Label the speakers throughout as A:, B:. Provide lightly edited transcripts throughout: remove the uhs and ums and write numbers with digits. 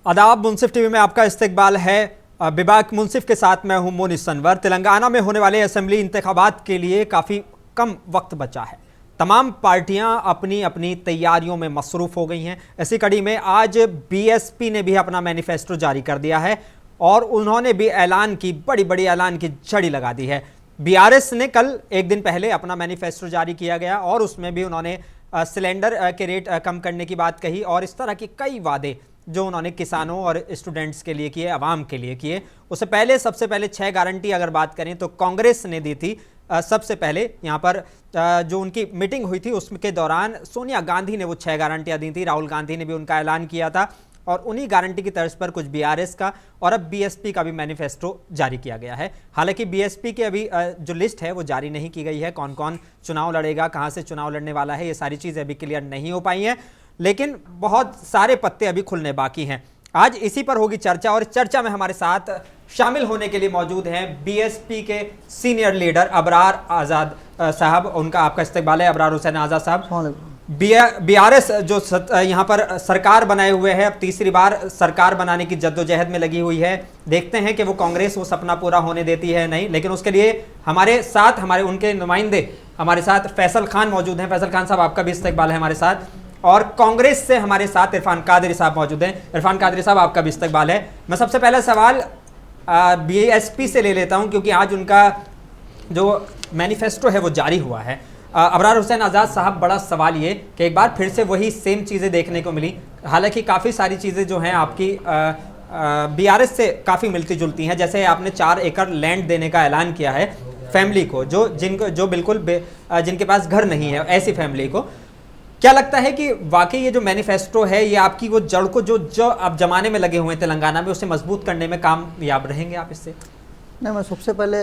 A: आदाब, मुंसिफ टीवी में आपका इस्तकबाल है। बिबाक मुंसिफ के साथ मैं हूं मोनिस सनवर। तेलंगाना में होने वाले असेंबली इंतखाबात के लिए काफ़ी कम वक्त बचा है। तमाम पार्टियां अपनी अपनी तैयारियों में मसरूफ़ हो गई हैं। इसी कड़ी में आज बीएसपी ने भी अपना मैनिफेस्टो जारी कर दिया है और उन्होंने भी बड़ी बड़ी ऐलान की झड़ी लगा दी है। बीआरएस ने कल एक दिन पहले अपना मैनिफेस्टो जारी किया गया और उसमें भी उन्होंने सिलेंडर के रेट कम करने की बात कही और इस तरह की कई वादे जो उन्होंने किसानों और स्टूडेंट्स के लिए किए, आवाम के लिए किए। उससे पहले सबसे पहले 6 गारंटी अगर बात करें तो कांग्रेस ने दी थी। सबसे पहले यहाँ पर जो उनकी मीटिंग हुई थी उसके दौरान सोनिया गांधी ने वो 6 गारंटियाँ दी थी। राहुल गांधी ने भी उनका ऐलान किया था और उन्हीं गारंटी की तर्ज पर कुछ बीआरएस का और अब बीएसपी का भी मैनिफेस्टो जारी किया गया है। हालांकि बीएसपी की अभी जो लिस्ट है वो जारी नहीं की गई है। कौन कौन चुनाव लड़ेगा, कहाँ से चुनाव लड़ने वाला है, ये सारी चीज़ें अभी क्लियर नहीं हो पाई हैं, लेकिन बहुत सारे पत्ते अभी खुलने बाकी हैं। आज इसी पर होगी चर्चा और चर्चा में हमारे साथ शामिल होने के लिए मौजूद हैं बीएसपी के सीनियर लीडर अबरार आज़ाद साहब। उनका आपका इस्तकबाल है। अबरार हुसैन आज़ाद साहब, बीआरएस जो यहाँ पर सरकार बनाए हुए है, अब तीसरी बार सरकार बनाने की जद्दोजहद में लगी हुई है। देखते हैं कि वो कांग्रेस वो सपना पूरा होने देती है नहीं, लेकिन उसके लिए हमारे साथ उनके नुमाइंदे हमारे साथ फैसल खान मौजूद हैं। फैसल खान साहब, आपका भी इस्तकबाल है हमारे साथ। और कांग्रेस से हमारे साथ इरफान कादरी साहब मौजूद हैं। इरफान कादरी साहब, आपका भी इस्तकबाल है। मैं सबसे पहला सवाल बीएसपी से ले लेता हूं क्योंकि आज उनका जो मैनिफेस्टो है वो जारी हुआ है। अबरार हुसैन आज़ाद साहब, बड़ा सवाल ये कि एक बार फिर से वही सेम चीज़ें देखने को मिली। हालांकि काफ़ी सारी चीज़ें जो हैं आपकी बीआरएस से काफ़ी मिलती जुलती हैं। जैसे आपने 4 एकड़ लैंड देने का ऐलान किया है फैमिली को, जो बिल्कुल जिनके पास घर नहीं है, ऐसी फैमिली को। क्या लगता है कि वाकई ये जो मैनिफेस्टो है ये आपकी वो जड़ को जो आप जमाने में लगे हुए हैं तेलंगाना में, उसे मजबूत करने में कामयाब रहेंगे आप इससे?
B: नहीं, मैं सबसे पहले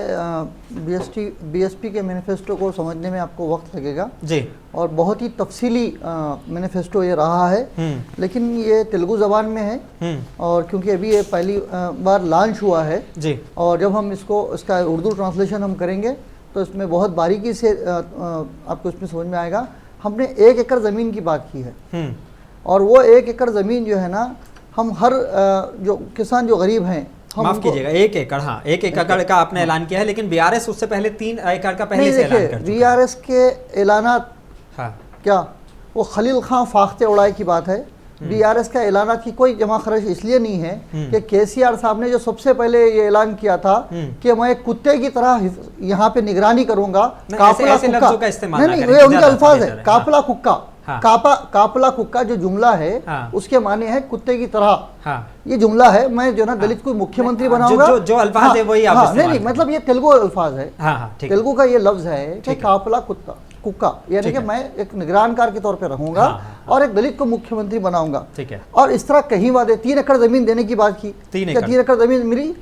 B: बीएसपी के मैनिफेस्टो को समझने में आपको वक्त लगेगा
A: जी, और
B: बहुत ही तफसीली मैनिफेस्टो ये रहा है। लेकिन ये तेलुगु ज़बान में है और क्योंकि अभी ये पहली बार लॉन्च हुआ है जी, और जब हम इसका उर्दू ट्रांसलेशन हम करेंगे तो इसमें बहुत बारीकी से आपको इसमें समझ में आएगा। हमने 1 एकड़ ज़मीन की बात की है और वो 1 एकड़ ज़मीन जो है ना, हम हर जो किसान जो गरीब हैं,
A: माफ कीजिएगा, 1 एकड़, हाँ 1 एकड़ का आपने ऐलान किया है, लेकिन बीआरएस उससे पहले 3 एकड़ का पहले से ऐलान कर चुका है।
B: बीआरएस के ऐलानात क्या वो खलील खां फाख्ते उड़ाए की बात है। बीआरएस का ऐलानात की कोई जमा खर्च इसलिए नहीं है कि केसीआर साहब ने जो सबसे पहले ये ऐलान किया था कि मैं कुत्ते की तरह यहाँ पे निगरानी करूंगा, काफला कुक्का, नहीं ये उनके अल्फाज है, काफला कुक्का, काफला कुक्का जो जुमला है उसके माने है कुत्ते की तरह। ये जुमला है, मैं जो ना दलित को मुख्यमंत्री बनाऊंगा, जो अल्फाज है वही आप नहीं, मतलब ये तेलुगु अल्फाज है, तेलुगु का ये लफ्ज है कि काफला कुक्का, यानी कि मैं एक निगरानकार के तौर पे रहूंगा और एक दलित को मुख्यमंत्री बनाऊंगा। ठीक है। और इस तरह कहीं वादे 3 एकड़ जमीन देने की बात की, 3 एकड़ जमीन मिली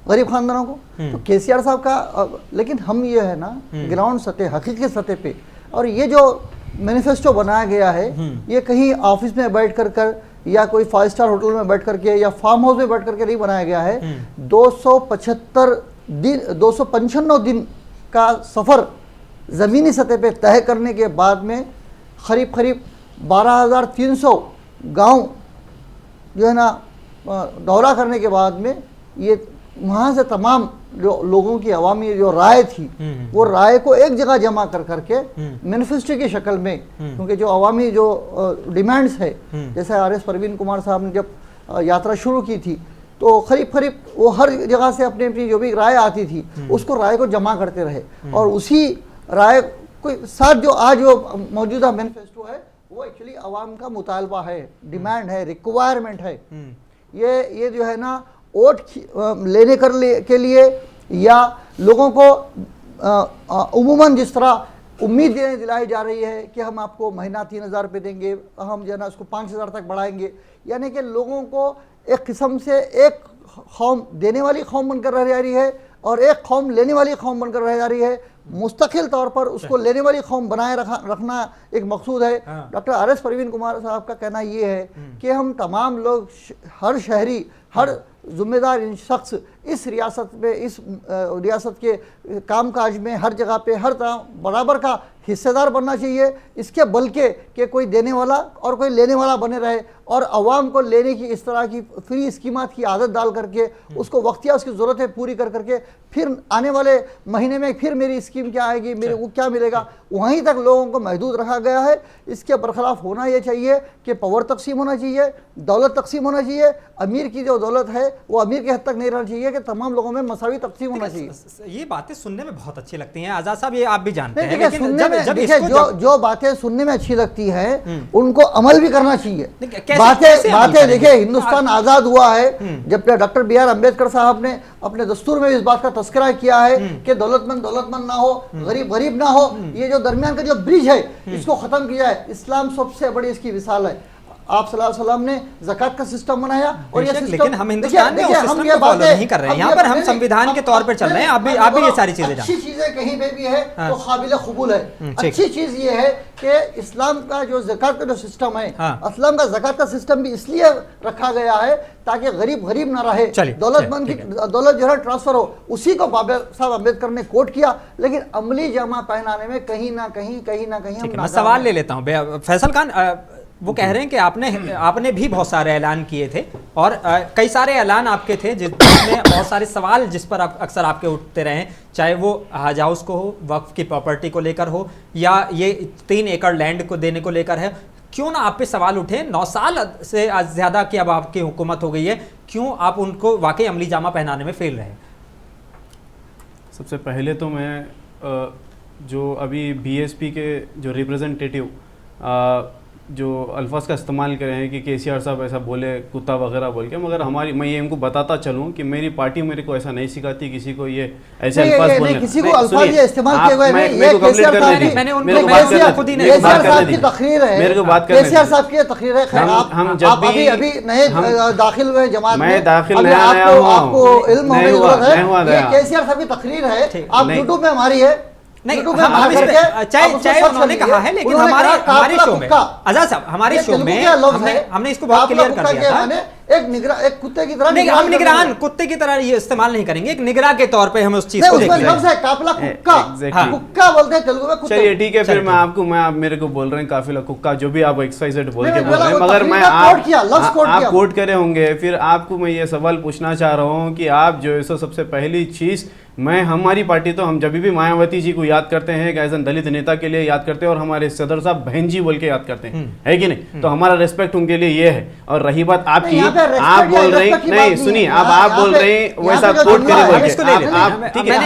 B: गरीब खानदानों को, तो केसीआर साहब का। लेकिन हम ये है ना ग्राउंड सतह, हकीकी सतह पे, और ये जो मैनिफेस्टो बनाया गया है ये कहीं ऑफिस में बैठ कर या कोई 5 स्टार होटल में बैठ करके या फार्म हाउस में बैठ करके नहीं बनाया गया है। 255 दिन का सफर ज़मीनी सतह पे तय करने के बाद में करीब 12,300 गांव जो है ना दौरा करने के बाद में ये वहाँ से तमाम जो लोगों की अवामी जो राय थी वो राय को एक जगह जमा करके मैनिफेस्टो की शक्ल में, क्योंकि जो अवामी जो डिमांड्स है, जैसे आरएस परवीन कुमार साहब ने जब यात्रा शुरू की थी तो करीब वो हर जगह से अपनी जो भी राय आती थी उसको राय को जमा करते रहे और उसी राय को साथ जो आज जो मौजूदा मैनिफेस्टो है वो एक्चुअली अवाम का मुतालबा है, डिमांड है, रिक्वायरमेंट है। ये जो है ना वोट लेने के लिए या लोगों को उमूमन जिस तरह उम्मीद दिलाई जा रही है कि हम आपको महीना 3,000 रुपये देंगे, हम जो है ना उसको 5,000 तक बढ़ाएंगे, यानी कि लोगों को एक किस्म से एक कौम देने वाली कौम बनकर रह जा रही है और एक कौम लेने वाली कौम बनकर रह जा रही है। मुस्तकिल तौर पर उसको लेने वाली कौम बनाए रखना एक मकसूद है। Doctor R S. परवीन कुमार साहब का कहना ये है कि हम तमाम लोग, हर शहरी, हर जिम्मेदार शख्स इस रियासत में, इस रियासत के कामकाज में हर जगह पे हर तरह बराबर का हिस्सेदार बनना चाहिए। इसके बल्कि कि कोई देने वाला और कोई लेने वाला बने रहे और अवाम को लेने की इस तरह की फ्री स्कीमात की आदत डाल करके उसको वक्तिया उसकी ज़रूरतें पूरी कर करके फिर आने वाले महीने में फिर मेरी स्कीम क्या आएगी, मेरे को क्या मिलेगा, वहीं तक लोगों को महदूद रखा गया है। इसके बरखलाफ होना ये चाहिए कि पावर तकसीम होना चाहिए, दौलत तकसीम होना चाहिए। अमीर की जो दौलत है वो अमीर की हद तक नहीं रहना चाहिए कि तमाम लोगों में मसावी तकसीम होना चाहिए।
A: ये बातें सुनने में बहुत अच्छी लगती हैं आजाद साहब, ये आप भी जानते हैं,
B: देखिए सुनने में, देखिए जो बातें सुनने में अच्छी लगती हैं उनको अमल भी करना चाहिए। बातें देखिए, हिंदुस्तान आजाद हुआ है जब डॉक्टर B.R. अम्बेडकर साहब ने अपने दस्तूर में इस बात का तस्करा किया है कि दौलतमंद ना हो, गरीब गरीब ना हो। ये जो दरमियान का जो ब्रिज है इसको खत्म किया है। इस्लाम सबसे बड़ी इसकी मिसाल है। आप सल्लल्लाहु अलैहि वसल्लम ने ज़कात का सिस्टम बनाया और ये सिस्टम,
A: लेकिन हम हिंदुस्तान में उस सिस्टम को फॉलो नहीं कर रहे हैं। यहाँ पर हम संविधान के तौर पर चल रहे हैं। आप भी ये सारी चीजें
B: अच्छी चीजें कहीं पे भी है तो काबिल कबूल है। अच्छी चीज ये है कि इस्लाम का जो ज़कात का जो सिस्टम है, इस्लाम का ज़कात का सिस्टम भी इसलिए रखा गया है ताकि गरीब गरीब ना रहे, दौलतमंद की दौलत जो है ट्रांसफर हो। उसी को बाबा साहब अम्बेडकर ने कोट किया, लेकिन अमली जामा पहनाने में कहीं ना कहीं
A: मैं सवाल ले लेता हूँ। फैसल खान, वो कह रहे हैं कि आपने भी बहुत सारे ऐलान किए थे और कई सारे ऐलान आपके थे जिसमें बहुत सारे सवाल जिस पर अक्सर आपके उठते रहे, चाहे वो हज हाउस को हो, वक्फ की प्रॉपर्टी को लेकर हो, या ये 3 एकड़ लैंड को देने को लेकर है। क्यों ना आप पे सवाल उठे? 9 साल से ज़्यादा की अब आपकी हुकूमत हो गई है, क्यों आप उनको वाकई अमली जामा पहनाने में फेल रहे?
C: सबसे पहले तो मैं जो अभी BSP के जो रिप्रेजेंटेटिव जो अल्फाज का इस्तेमाल कर रहे हैं कि KCR साहब ऐसा बोले, कुत्ता वगैरह बोल के, मगर मैं ये इनको बताता चलूं कि मेरी पार्टी मेरे को ऐसा नहीं सिखाती किसी को ये ऐसे अल्फाज बोलने।
B: किसी को अल्फाज ये इस्तेमाल किए हुए नहीं। ये KCR साहब की तकरीर है,
C: मेरे को बात करने
B: KCR साहब की तकरीर है।
C: हम जब भी
B: अभी नए दाखिल हुए जमात में,
C: मैं दाखिल नया हूं,
B: आपको इल्म होने की जरूरत है। ये KCR साहब की तकरीर है, आप यूट्यूब में हमारी है।
A: नहीं, चाहे उन्होंने कहा है, लेकिन हमारे शो में आजाद साहब, हमारे शो में हमने इसको बहुत क्लियर कर दिया था।
B: एक कुत्ते की तरह
A: नहीं, हम निगरान कुत्ते की तरह ये इस्तेमाल नहीं करेंगे, एक निगराह के तौर पे हम उस चीज को देखेंगे।
B: कुक्का बोलते हैं तेलुगु में कुत्ते।
C: चलिए ठीक है, फिर आप मेरे को बोल रहे हैं काफिला कुक्का, जो भी आप XYZ बोल के बोल रहे हैं, मगर मैं आप कोट करे होंगे। फिर आपको मैं ये सवाल पूछना चाह रहा हूँ कि आप जो है सबसे पहली चीज, मैं हमारी पार्टी तो हम जब भी मायावती जी को याद करते हैं एज एन दलित नेता के लिए याद करते हैं, और हमारे सदर साहब बहन जी बोल के याद करते हैं, है कि नहीं? तो हमारा रिस्पेक्ट उनके लिए ये है। और रही बात आपकी, आप बोल रहे हैं, नहीं सुनिए, आप बोल रहे हैं वैसा कोट करे बोल के, ठीक है,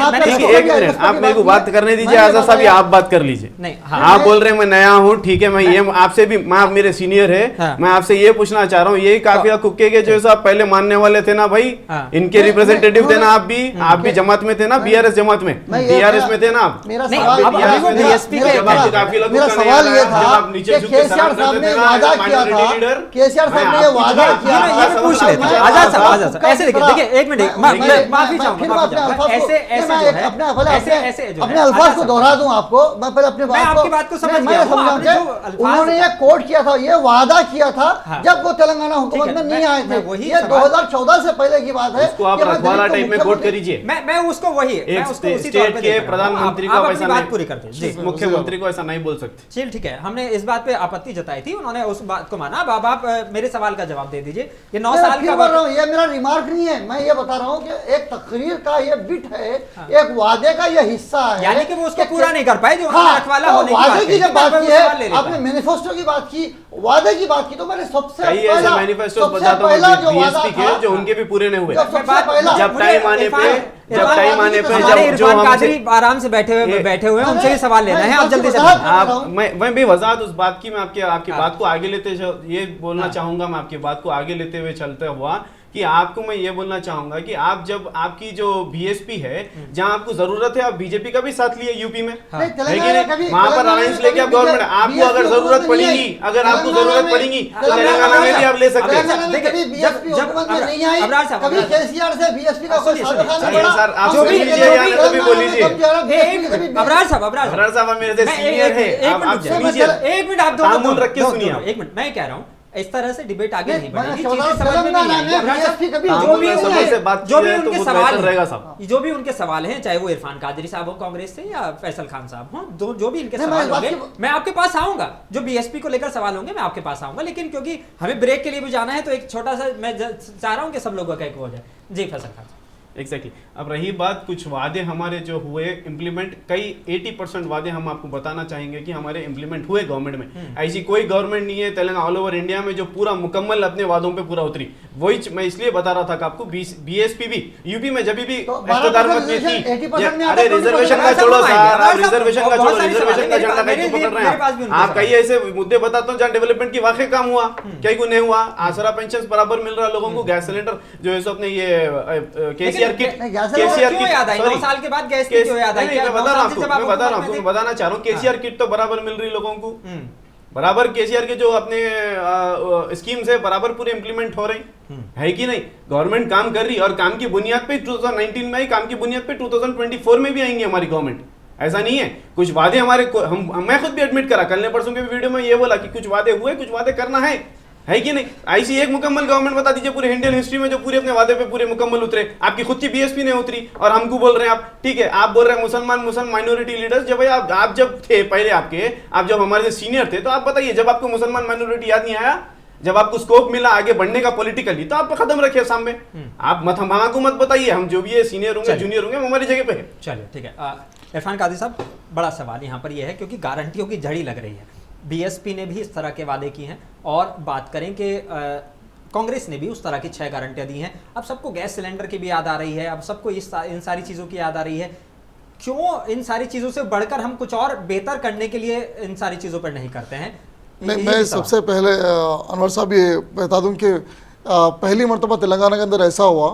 C: एक मिनट, आप मेरे को बात करने दीजिए आजाद साहब, आप बात कर लीजिए। आप बोल रहे हैं मैं नया हूँ, ठीक है, मैं ये आपसे भी, आप मेरे सीनियर है, मैं आपसे ये पूछना चाह रहा हूँ, यही काफिला कुक्के के जो साहब पहले मानने वाले थे ना भाई, इनके रिप्रेजेंटेटिव थे ना, आप भी जमात में थे ना, BRS जमात में, TRS में थे ना आप।
B: मेरा सवाल ये था कि KCR साहब ने वादा किया था, KCR साहब ने ये वादा किया था।
A: ये पूछ लेते हैं आजाद साहब, ऐसे देखिए एक मिनट, माफी चाहूंगा, ऐसे
B: अपने अल्फाज को दोहरा दूं आपको, मैं पहले अपने
A: बात को समझ गया।
B: उन्होंने ये कोट किया था, ये वादा किया था जब वो तेलंगाना हुकूमत में नहीं आए थे। ये 2014 से पहले की बात है।
C: में कोट करिए,
A: मैं उसको वही
C: स्टेट के प्रधानमंत्री को ऐसा
A: बात पूरी करते हैं,
C: मुख्यमंत्री को ऐसा नहीं बोल सकते।
A: चल ठीक है, हमने इस बात पे आपत्ति जताई थी, उन्होंने उस बात को माना। अब आप मेरे सवाल का जवाब दे दीजिए। ये 9 साल का
B: बोल रहा हूं, ये मेरा रिमार्क नहीं है, मैं ये बता रहा हूं कि एक तकरीर का ये बिट है, एक वादे का ये हिस्सा है,
A: यानी कि वो उसको पूरा नहीं कर पाए जो रखवाला होने की
B: वादे की जब बात की है, आपने मैनिफेस्टो की बात की, वादे की बात की, तो मैंने सबसे पहला
C: मैनिफेस्टो बताता हूं बीएसपी के जो उनके भी पूरे नहीं हुए। जब टाइम आने पे
A: जब कादरी आराम से बैठे हुए हैं, उनसे ही सवाल लेना है, आप जल्दी से।
C: मैं भी वजाहत उस बात की, मैं आपकी बात को आगे लेते ये बोलना चाहूंगा, मैं आपकी बात को आगे लेते हुए चलते हुआ कि आपको मैं ये बोलना चाहूंगा कि आप जब आपकी जो बीएसपी है जहां आपको जरूरत है, आप बीजेपी का भी साथ लिए यूपी में, है कि नहीं? वहां पर अलायंस लेके आप गवर्नमेंट, आपको अगर जरूरत पड़ेगी, अगर आपको जरूरत पड़ेगी तो तेलंगाना में भी आप ले सकते हैं। सर आप सुन लीजिए या कभी बोल लीजिए।
A: अबरार साहब
C: मेरे से सीनियर है, आप सुनिए,
A: एक मिनट आप
C: तामुल रख के सुनिए।
A: एक मिनट, मैं कह रहा हूँ इस तरह से डिबेट आगे नहीं बढ़ेगी,
B: जो भी
A: उनके सवाल हैं, चाहे वो इरफान कादरी साहब हो कांग्रेस से या फैसल खान साहब हो, जो भी इनके सवाल होंगे मैं आपके पास आऊंगा। जो बीएसपी को लेकर सवाल होंगे मैं आपके पास आऊंगा, लेकिन क्योंकि हमें ब्रेक के लिए भी जाना है तो एक छोटा सा मैं चाह रहा हूँ कि सब लोगों का एक हो जाए। जी फैसल खान।
C: एग्जैक्टली अब रही बात कुछ वादे हमारे जो हुए इम्प्लीमेंट, कई 80% वादे हम आपको बताना चाहेंगे कि हमारे इम्प्लीमेंट हुए गवर्नमेंट में। ऐसी कोई गवर्नमेंट नहीं है तेलंगाना ऑल ओवर इंडिया में जो पूरा मुकम्मल अपने वादों पे पूरा उतरी। वही मैं इसलिए बता रहा था कि आपको बीएसपी भी यूपी में जब भी इख्तियार में थी, अरे रिजर्वेशन का छोड़ो सर, आप रिजर्वेशन का छोड़ो, रिजर्वेशन का झंडा कहीं पकड़ रहे हैं आप। कई ऐसे मुद्दे बताता हूँ जहाँ डेवलपमेंट की वाकई काम हुआ, कहीं को नहीं हुआ। आसरा पेंशन बराबर मिल रहा लोगों को, गैस सिलेंडर जो है सो अपने ये केसीआर
A: साल के बाद गैस की क्यों याद आई?
C: मैं बता रहा हूँ, मैं बताना चाह रहा हूँ, केसीआर किट तो बराबर मिल रही लोगों को, बराबर केसीआर के जो अपने स्कीम्स है बराबर पूरे इंप्लीमेंट हो रही है कि नहीं? गवर्नमेंट काम कर रही है और काम की बुनियाद पे 2019 में ही, काम की बुनियाद पे 2024 में भी आएंगे हमारी गवर्नमेंट। ऐसा नहीं है, कुछ वादे हमारे मैं खुद भी एडमिट करा, कल ने परसों के वीडियो में ये बोला कि कुछ वादे हुए, कुछ वादे करना है कि नहीं? ऐसी एक मुकम्मल गवर्नमेंट बता दीजिए पूरे इंडियन हिस्ट्री में जो पूरे अपने वादे पे पूरे मुकम्मल उतरे। आपकी खुद की बीएसपी नहीं उतरी और हमको बोल रहे हैं आप, ठीक है आप बोल रहे हैं मुसलमान माइनॉरिटी लीडर्स। जब भाई आप जब थे पहले आप जब हमारे से सीनियर थे तो आप बताइए, जब आपको मुसलमान माइनॉरिटी याद नहीं आया, जब आपको स्कोप मिला आगे बढ़ने का पॉलिटिकली, तो आप कदम रखिए सामने। आप हमको मत बताइए, हम जो भी है सीनियर होंगे जूनियर होंगे, हम हमारी जगह पे है।
A: चलिए ठीक है। इरफान कादरी साहब, बड़ा सवाल यहाँ पर यह है क्योंकि गारंटियों की झड़ी लग रही है, बीएसपी ने भी इस तरह के वादे किए हैं और बात करें कि कांग्रेस ने भी उस तरह की 6 गारंटियां दी हैं। अब सबको गैस सिलेंडर की भी याद आ रही है, अब सबको इन सारी चीज़ों की याद आ रही है। क्यों इन सारी चीज़ों से बढ़कर हम कुछ और बेहतर करने के लिए इन सारी चीज़ों पर नहीं करते हैं?
D: नहीं, मैं सबसे पहले अनवर साहब ये बता दूं कि पहली मरतबा तेलंगाना के अंदर ऐसा हुआ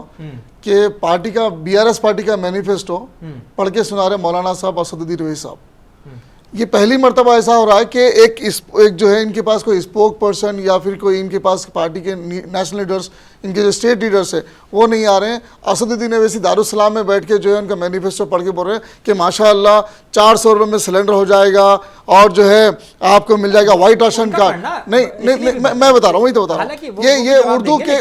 D: कि पार्टी का बीआरएस पार्टी का मैनिफेस्टो पढ़ के सुना रहे मौलाना साहब असदुद्दीन ओवैसी साहब। ये पहली मर्तबा ऐसा हो रहा है कि एक जो है इनके पास कोई स्पोक पर्सन या फिर कोई इनके पास पार्टी के नेशनल लीडर्स, इनके जो स्टेट लीडर्स है वो नहीं आ रहे हैं। असदुद्दीन ओवैसी दारुसलाम में बैठ के जो है उनका मैनिफेस्टो पढ़ के बोल रहे हैं कि माशाअल्लाह 400 रुपये में सिलेंडर हो जाएगा और जो है आपको मिल जाएगा वाइट राशन कार्ड। नहीं, मैं बता रहा हूँ, वही तो बता रहा हूँ। ये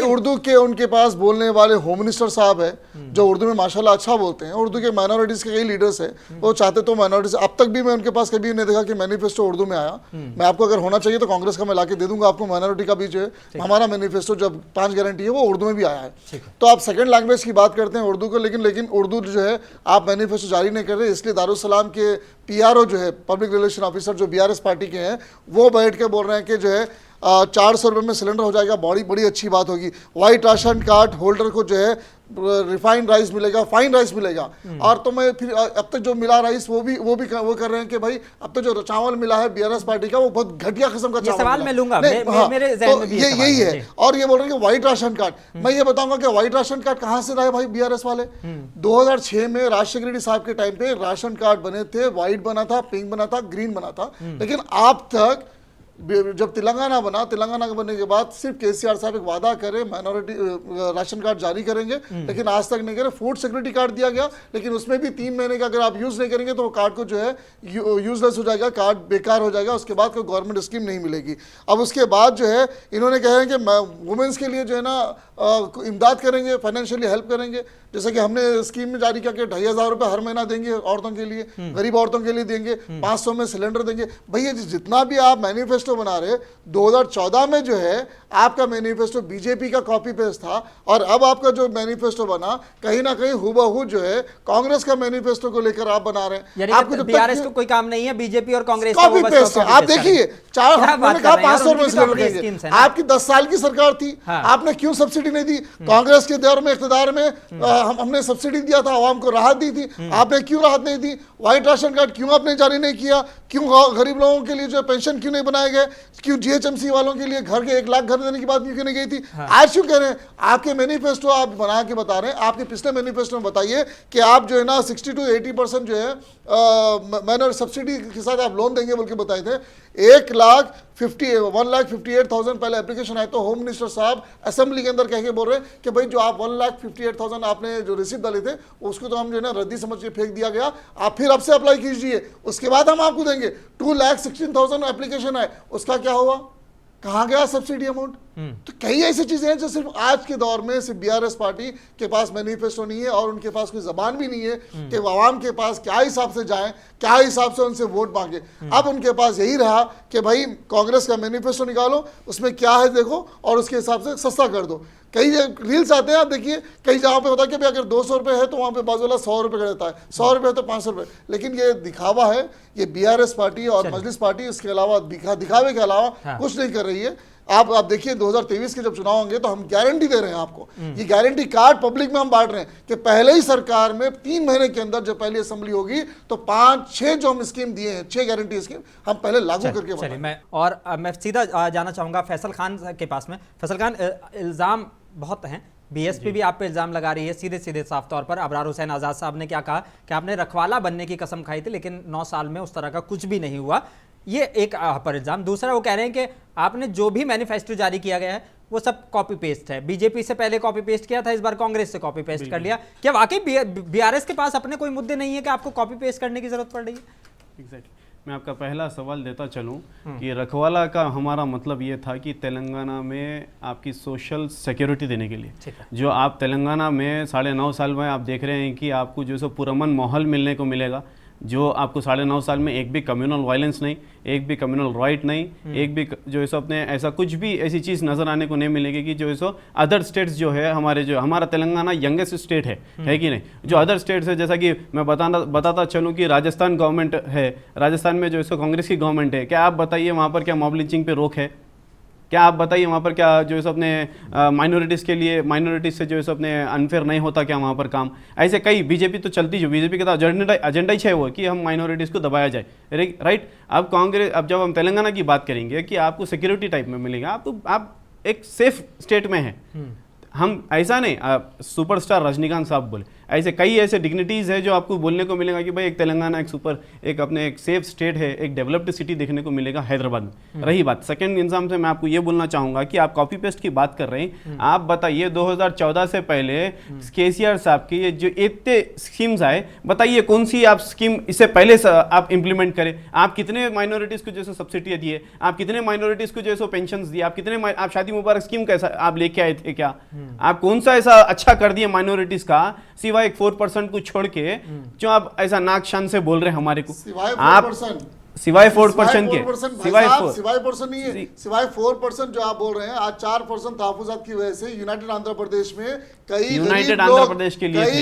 D: उर्दू के उनके पास बोलने वाले होम मिनिस्टर साहब है जो उर्दू में माशाल्लाह अच्छा बोलते हैं। उर्दू के माइनॉरिटीज के कई लीडर्स है, वो चाहते तो माइनॉरिटीज, अब तक भी मैं उनके पास कभी नहीं देखा कि मैनिफेस्टो उर्दू में आया। मैं आपको अगर होना चाहिए तो कांग्रेस का मैं लाके दे दूंगा आपको, माइनॉरिटी का भी जो है हमारा मैनिफेस्टो जब 5 गारंटी है वो उर्दू में भी आया है। तो आप सेकंड लैंग्वेज की बात करते हैं उर्दू को, लेकिन उर्दू जो है आप मैनिफेस्टो जारी नहीं कर रहे, इसलिए दारुसलाम के पीआरओ जो है पब्लिक रिलेशन ऑफिसर जो बीआरएस पार्टी के हैं वो बैठ के बोल रहे हैं कि जो है 400 रुपये में सिलेंडर हो जाएगा, बड़ी अच्छी बात होगी। वाइट राशन कार्ड होल्डर को जो है रिफाइंड राइस मिलेगा, फाइन राइस मिलेगा। और तो मैं फिर अब तक जो मिला राइस वो कर रहे हैं कि भाई अब तो जो चावल मिला है बीआरएस पार्टी का वो बहुत घटिया किस्म का चावल
A: सवाल मैं लूंगा, मेरे ज़हन में भी
D: ये यही है। और ये बोल रहे हैं कि व्हाइट राशन कार्ड, मैं ये बताऊंगा कि व्हाइट राशन कार्ड कहां से लाए भाई बीआरएस वाले। 2006 में राजशेखर रेड्डी साहब के टाइम पे राशन कार्ड बने थे, व्हाइट बना था, पिंक बना था, ग्रीन बना था, लेकिन आप तक जब तेलंगाना बनने के बाद सिर्फ केसीआर साहब एक वादा करे माइनॉरिटी राशन कार्ड जारी करेंगे, लेकिन आज तक नहीं करे। फूड सिक्योरिटी कार्ड दिया गया, लेकिन उसमें भी 3 महीने का अगर आप यूज नहीं करेंगे तो वो कार्ड को जो है यूजलेस हो जाएगा, कार्ड बेकार हो जाएगा, उसके बाद कोई गवर्नमेंट स्कीम नहीं मिलेगी। अब उसके बाद जो है इन्होंने कहा है कि वुमेन्स के लिए जो है ना इमदाद करेंगे, फाइनेंशियली हेल्प करेंगे, जैसे कि हमने स्कीम में जारी किया कि 2500 रुपये हर महीना देंगे औरतों के लिए, गरीब औरतों के लिए देंगे, 500 में सिलेंडर देंगे। भैया जितना भी आप मैनिफेस्टो बना रहे, 2014 में जो है आपका मैनिफेस्टो बीजेपी का कॉपी पेस्ट था और अब आपका जो मैनिफेस्टो बना कहीं ना कहीं हुबहू जो है कांग्रेस का मैनिफेस्टो को लेकर आप बना रहे हैं।
A: आपको बीआरएस को कोई काम नहीं है, बीजेपी और कांग्रेस
D: कॉपी पेस्ट है। आप देखिए चार
A: क्या बात
D: मैंने
A: कर
D: कहा
A: रहे हैं यार,
D: 500 रुपए
A: उनकी तो
D: सिलेंडर
A: अपनी
D: देंगे।
A: schemes है ना।
D: आपकी 10 साल की सरकार थी,
A: हाँ।
D: आपने क्यों सब्सिडी नहीं दी? कांग्रेस के दौर में इख्तिदार में हमने सब्सिडी दिया था, आवाम को राहत दी थी, आपने क्यों राहत नहीं दी? व्हाइट राशन कार्ड क्यों आपने जारी नहीं किया? क्यों गरीब लोगों के लिए जो पेंशन क्यों नहीं बनाए गए? क्यों जीएचएमसी वालों के लिए घर के 1 लाख घर देने की बात क्यों नहीं गई थी? आज क्यों कह रहे हैं? आपके मैनिफेस्टो आप बना के बता रहे हैं, आपके पिछले मैनिफेस्टो में बताइए कि आप जो है ना 60 to 80% जो है मैंने सब्सिडी के साथ आप लोन देंगे बोल के बताए थे। 1,58,000 पहले एप्लीकेशन आए तो होम मिनिस्टर साहब असेंबली के अंदर कह के बोल रहे हैं कि भाई जो आप 1,58,000 आपने जो रिसीव डाले थे उसको तो हम जो है ना रद्दी समझ के फेंक दिया गया, आप फिर अब से अप्लाई कीजिए, उसके बाद हम आपको देंगे। 2,16,000 एप्लीकेशन आए, उसका क्या हुआ? कहाँ गया सब्सिडी अमाउंट? तो कई ऐसी चीजें हैं जो सिर्फ आज के दौर में सिर्फ बीआरएस पार्टी के पास मैनिफेस्टो नहीं है और उनके पास कोई जबान भी नहीं है कि वो आवाम के पास क्या हिसाब से जाएं, क्या हिसाब से उनसे वोट मांगे। अब उनके पास यही रहा कि भाई कांग्रेस का मैनिफेस्टो निकालो, उसमें क्या है देखो और उसके हिसाब से सस्ता कर दो। कई रील्स आते हैं, आप देखिए कई जगह पे होता है कि भाई अगर 200 रुपये है तो वहाँ पे बाजूला 100 रुपये का देता है, 100 रुपये है तो 500 रुपये। लेकिन ये दिखावा है, ये बीआरएस पार्टी और मजलिस पार्टी इसके अलावा दिखावे के अलावा कुछ नहीं कर रही है। आप देखिए 2023 के जब चुनाव होंगे तो हम गारंटी दे रहे हैं आपको, ये गारंटी कार्ड पब्लिक में हम बांट रहे हैं कि पहले ही सरकार में 3 महीने के अंदर जब पहली असेंबली होगी तो 5-6 जो हम स्कीम दिए हैं, 6 गारंटी स्कीम हम पहले लागू करके
A: चलिए मैं सीधा जाना चाहूंगा फैसल खान के पास में। फैसल खान, इल्जाम बहुत हैं, बीएसपी भी आप पे इल्जाम लगा रही है सीधे सीधे साफ तौर पर। अबरार हुसैन आज़ाद साहब ने क्या कहा कि आपने रखवाला बनने की कसम खाई थी लेकिन 9 साल में उस तरह का कुछ भी नहीं हुआ, ये एक पर इल्जाम। दूसरा वो कह रहे हैं कि आपने जो भी मैनिफेस्टो जारी किया गया है वो सब कॉपी पेस्ट है, बीजेपी से पहले कॉपी पेस्ट किया था, इस बार कांग्रेस से कॉपी पेस्ट कर लिया। क्या वाकई बीआरएस के पास अपने कोई मुद्दे नहीं है कि आपको कॉपी पेस्ट करने की जरूरत पड़ रही है?
C: एग्जैक्टली। मैं आपका पहला सवाल देता चलूं कि रखवाला का हमारा मतलब ये था कि तेलंगाना में आपकी सोशल सिक्योरिटी देने के लिए, जो आप तेलंगाना में 9.5 साल में आप देख रहे हैं कि आपको जो सो पुरअमन माहौल मिलने को मिलेगा, जो आपको 9.5 साल में एक भी कम्युनल वायलेंस नहीं, एक भी कम्युनल राइट नहीं, एक भी जो है सो अपने ऐसा कुछ भी ऐसी चीज़ नज़र आने को नहीं मिलेगी कि जो है सो अदर स्टेट्स जो है हमारा तेलंगाना यंगेस्ट स्टेट है कि नहीं। जो अदर स्टेट्स है, जैसा कि मैं बताता चलूँ कि राजस्थान गवर्नमेंट है, राजस्थान में जो है सो कांग्रेस की गवर्नमेंट है, क्या आप बताइए वहाँ पर क्या मॉब लिंचिंग पे रोक है? क्या आप बताइए वहाँ पर क्या जो है सो अपने माइनॉरिटीज़ के लिए, माइनॉरिटीज़ से जो है सो अपने अनफेयर नहीं होता क्या वहाँ पर काम? ऐसे कई बीजेपी तो चलती, जो बीजेपी का एजेंडा ही है वो कि हम माइनॉरिटीज़ को दबाया जाए, राइट। अब कांग्रेस, अब जब हम तेलंगाना की बात करेंगे कि आपको सिक्योरिटी टाइप में मिलेगा, आप एक सेफ स्टेट में हैं। हम ऐसा नहीं सुपरस्टार रजनीकांत साहब बोले, ऐसे कई ऐसे डिग्निटीज़ है जो आपको बोलने को मिलेगा कि भाई एक तेलंगाना एक सेफ स्टेट है, एक डेवलप्ड सिटी देखने को मिलेगा हैदराबाद में। रही बात सेकंड इंसान से, मैं आपको ये बोलना चाहूँगा कि आप कॉपी पेस्ट की बात कर रहे हैं। आप बताइए 2014 से पहले केसीआर साहब की ये जो इतने स्कीम्स आए, बताइए कौन सी आप स्कीम इससे पहले आप इम्प्लीमेंट करें? आप कितने माइनॉरिटीज़ को जैसे सब्सिडी दिए, आप कितने माइनॉरिटीज़ को जैसे पेंशन दिए, आप शादी मुबारक स्कीम कैसा आप लेके आए थे? क्या आप कौन सा ऐसा अच्छा कर दिए माइनॉरिटीज का, सिवाय एक 4% को छोड़ के, जो आप ऐसा नाक शान से बोल रहे हैं हमारे को? सिवाय 4% के, सिवाय
D: 4% नहीं है, सिवाय 4% जो आप बोल रहे हैं, आज 4% तहफुजात की वजह से यूनाइटेड आंध्र प्रदेश में कई